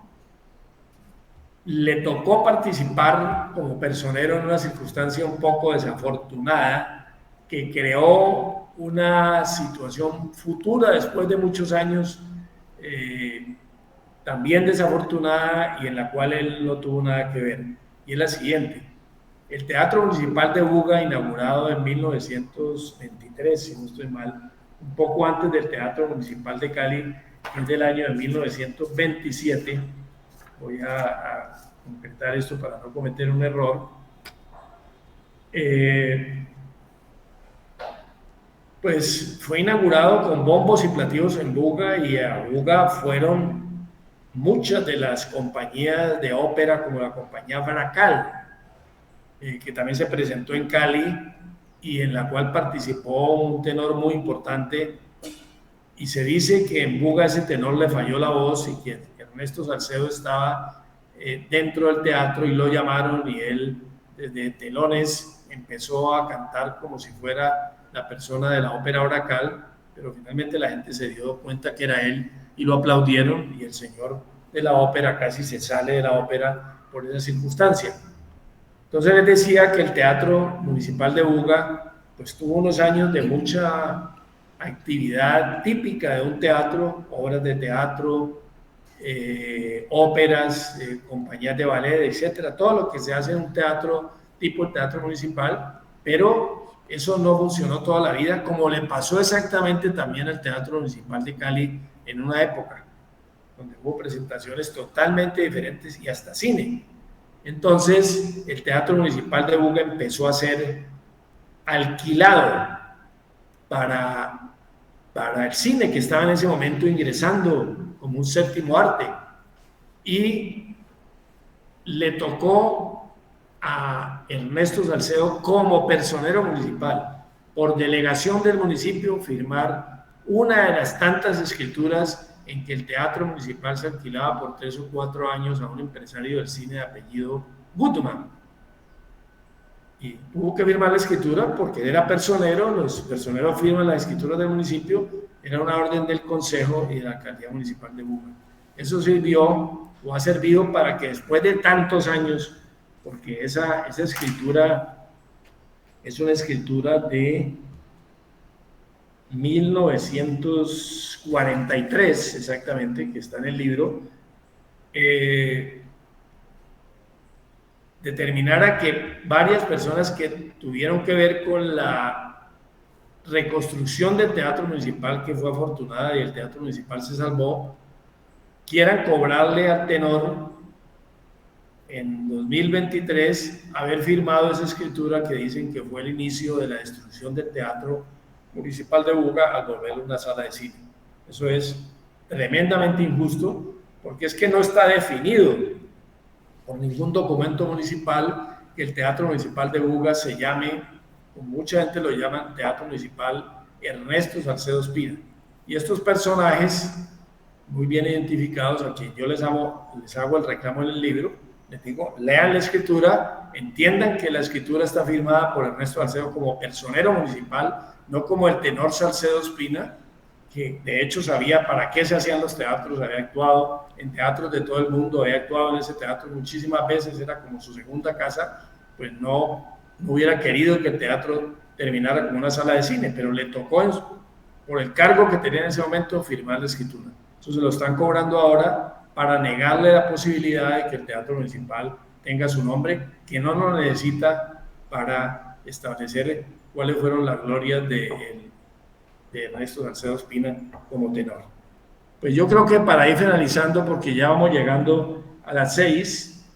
B: le tocó participar como personero en una circunstancia un poco desafortunada que creó una situación futura después de muchos años también desafortunada y en la cual él no tuvo nada que ver. Y es la siguiente. El Teatro Municipal de Buga, inaugurado en 1923, si no estoy mal, un poco antes del Teatro Municipal de Cali, que es del año de 1927. Voy a concretar esto para no cometer un error. Pues fue inaugurado con bombos y platillos en Buga, y a Buga fueron muchas de las compañías de ópera, como la compañía Baracal, que también se presentó en Cali y en la cual participó un tenor muy importante, y se dice que en Buga ese tenor le falló la voz y que Ernesto Salcedo estaba dentro del teatro y lo llamaron, y él desde telones empezó a cantar como si fuera la persona de la ópera Baracal, pero finalmente la gente se dio cuenta que era él y lo aplaudieron, y el señor de la ópera casi se sale de la ópera por esa circunstancia. Entonces les decía que el Teatro Municipal de Buga pues tuvo unos años de mucha actividad típica de un teatro, obras de teatro, óperas, compañías de ballet, etcétera, todo lo que se hace en un teatro tipo el Teatro Municipal, pero eso no funcionó toda la vida, como le pasó exactamente también al Teatro Municipal de Cali en una época, donde hubo presentaciones totalmente diferentes y hasta cine. Entonces, el Teatro Municipal de Buga empezó a ser alquilado para el cine, que estaba en ese momento ingresando como un séptimo arte, y le tocó a Ernesto Salcedo como personero municipal, por delegación del municipio, firmar una de las tantas escrituras en que el Teatro Municipal se alquilaba por 3 o 4 años a un empresario del cine de apellido Gutman. Y tuvo que firmar la escritura porque era personero, los personeros firman las escrituras del municipio, era una orden del Consejo y de la Alcaldía Municipal de Buga. Eso sirvió o ha servido para que después de tantos años, porque esa escritura es una escritura de 1943 exactamente, que está en el libro, determinara que varias personas que tuvieron que ver con la reconstrucción del Teatro Municipal, que fue afortunada y el Teatro Municipal se salvó, quieran cobrarle al tenor en 2023 haber firmado esa escritura que dicen que fue el inicio de la destrucción del Teatro Municipal de Buga al volverlo una sala de cine. Eso es tremendamente injusto, porque es que no está definido por ningún documento municipal que el Teatro Municipal de Buga se llame, como mucha gente lo llama, Teatro Municipal Ernesto Salcedo Espina. Y estos personajes, muy bien identificados, a quien yo les hago el reclamo en el libro, les digo, lean la escritura, entiendan que la escritura está firmada por Ernesto Salcedo como personero municipal, no como el tenor Salcedo Espina, que de hecho sabía para qué se hacían los teatros, había actuado en teatros de todo el mundo, había actuado en ese teatro muchísimas veces, era como su segunda casa, pues no hubiera querido que el teatro terminara como una sala de cine, pero le tocó, por el cargo que tenía en ese momento, firmar la escritura. Eso se lo están cobrando ahora para negarle la posibilidad de que el Teatro Municipal tenga su nombre, que no lo necesita para establecer cuáles fueron las glorias de Ernesto Salcedo Espina como tenor. Pues yo creo que para ir finalizando, porque ya vamos llegando a las 6,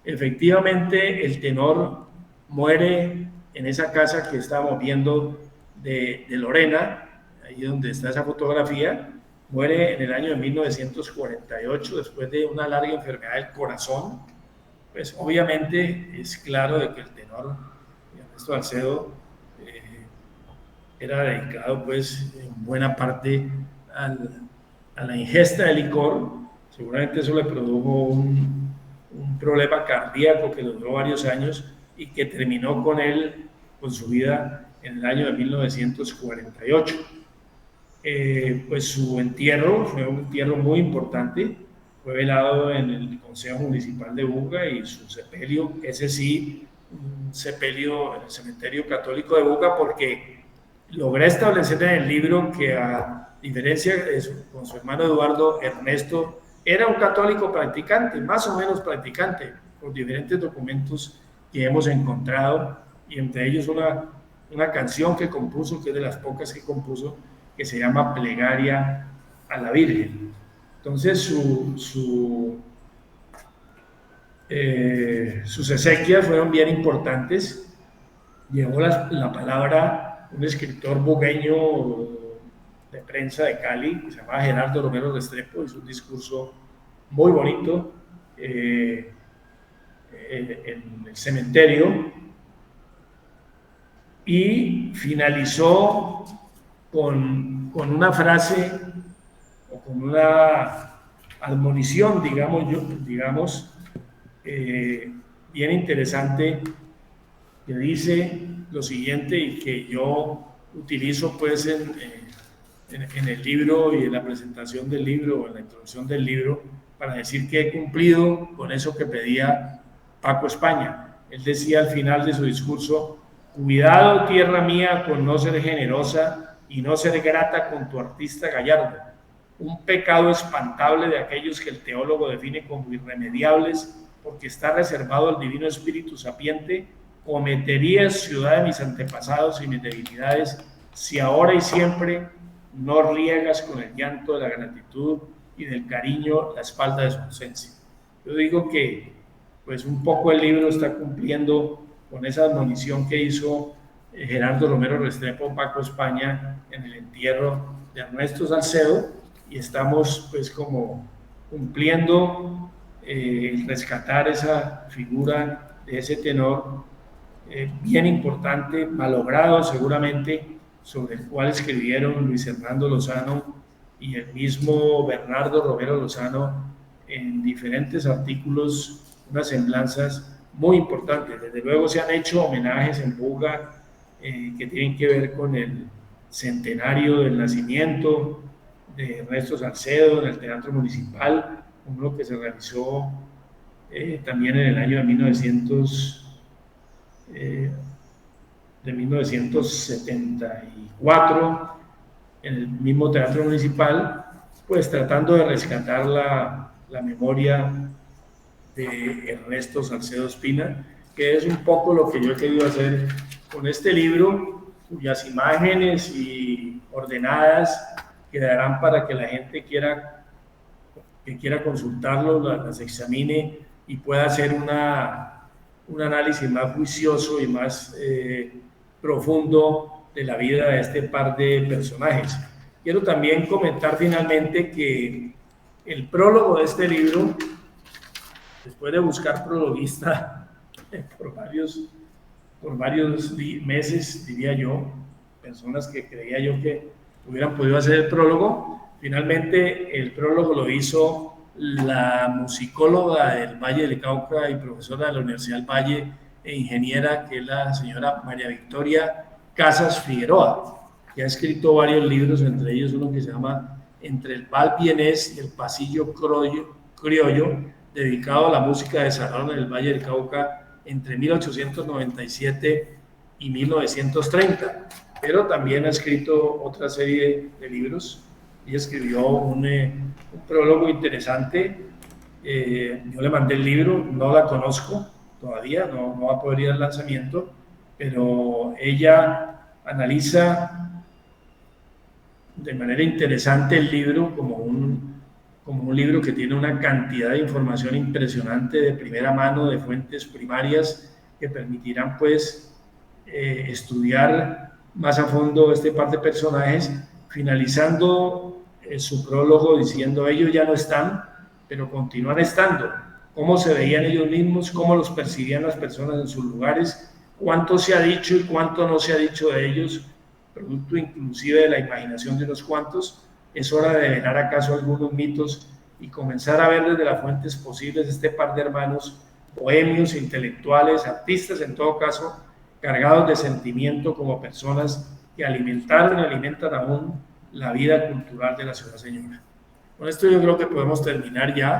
B: efectivamente el tenor muere en esa casa que estábamos viendo de Lorena, ahí donde está esa fotografía. Muere en el año de 1948 después de una larga enfermedad del corazón. Pues obviamente es claro de que el tenor Ernesto Salcedo era dedicado pues en buena parte a la ingesta de licor. Seguramente eso le produjo un problema cardíaco que le duró varios años y que terminó con él, con su vida en el año de 1948. Pues su entierro fue un entierro muy importante, fue velado en el Consejo Municipal de Buga, y su sepelio, ese sí, un sepelio en el Cementerio Católico de Buga, porque logré establecer en el libro que, a diferencia de con su hermano Eduardo, Ernesto era un católico practicante, más o menos practicante, por diferentes documentos que hemos encontrado, y entre ellos una canción que compuso, que es de las pocas que compuso, que se llama Plegaria a la Virgen. Entonces sus exequias fueron bien importantes. Llevó la palabra un escritor bogueño de prensa de Cali, que se llamaba Gerardo Romero Restrepo, hizo un discurso muy bonito en el cementerio, y finalizó con una frase o con una admonición, digamos, bien interesante, que dice lo siguiente, y que yo utilizo pues en el libro y en la presentación del libro, o en la introducción del libro, para decir que he cumplido con eso que pedía Paco España. Él decía al final de su discurso: cuidado, tierra mía, con no ser generosa y no ser grata con tu artista gallardo, un pecado espantable de aquellos que el teólogo define como irremediables, porque está reservado al divino espíritu sapiente. Cometerías, ciudad de mis antepasados y mis debilidades, si ahora y siempre no riegas con el llanto de la gratitud y del cariño la espalda de su ausencia. Yo digo que pues un poco el libro está cumpliendo con esa admonición que hizo Gerardo Romero Restrepo, Paco España, en el entierro de Ernesto Salcedo, y estamos pues como cumpliendo rescatar esa figura de ese tenor bien importante, malogrado seguramente, sobre el cual escribieron Luis Hernando Lozano y el mismo Bernardo Romero Lozano en diferentes artículos, unas semblanzas muy importantes. Desde luego se han hecho homenajes en Buga que tienen que ver con el centenario del nacimiento de Ernesto Salcedo en el Teatro Municipal, uno que se realizó también en el año de 1974 en el mismo Teatro Municipal, pues tratando de rescatar la memoria de Ernesto Salcedo Espina, que es un poco lo que yo he querido hacer con este libro, cuyas imágenes y ordenadas quedarán para que la gente que quiera consultarlo, las examine y pueda hacer un análisis más juicioso y más profundo de la vida de este par de personajes. Quiero también comentar finalmente que el prólogo de este libro, después de buscar prologuista por varios meses, diría yo, personas que creía yo que hubieran podido hacer el prólogo, finalmente el prólogo lo hizo la musicóloga del Valle del Cauca y profesora de la Universidad del Valle e ingeniera, que es la señora María Victoria Casas Figueroa, que ha escrito varios libros, entre ellos uno que se llama Entre el Val Vienés y el Pasillo Criollo, dedicado a la música de salón en el Valle del Cauca entre 1897 y 1930, pero también ha escrito otra serie de libros. Ella escribió un prólogo interesante. Yo le mandé el libro, no la conozco todavía, no va a poder ir al lanzamiento, pero ella analiza de manera interesante el libro como un libro que tiene una cantidad de información impresionante de primera mano, de fuentes primarias, que permitirán pues estudiar más a fondo este par de personajes, finalizando su prólogo diciendo: ellos ya no están, pero continúan estando. Cómo se veían ellos mismos, cómo los percibían las personas en sus lugares, cuánto se ha dicho y cuánto no se ha dicho de ellos, producto inclusive de la imaginación de unos cuantos. Es hora de develar acaso algunos mitos y comenzar a ver desde las fuentes posibles este par de hermanos bohemios, intelectuales, artistas en todo caso, cargados de sentimiento como personas que alimentaron y alimentan aún la vida cultural de la ciudad señora. Con esto yo creo que podemos terminar ya.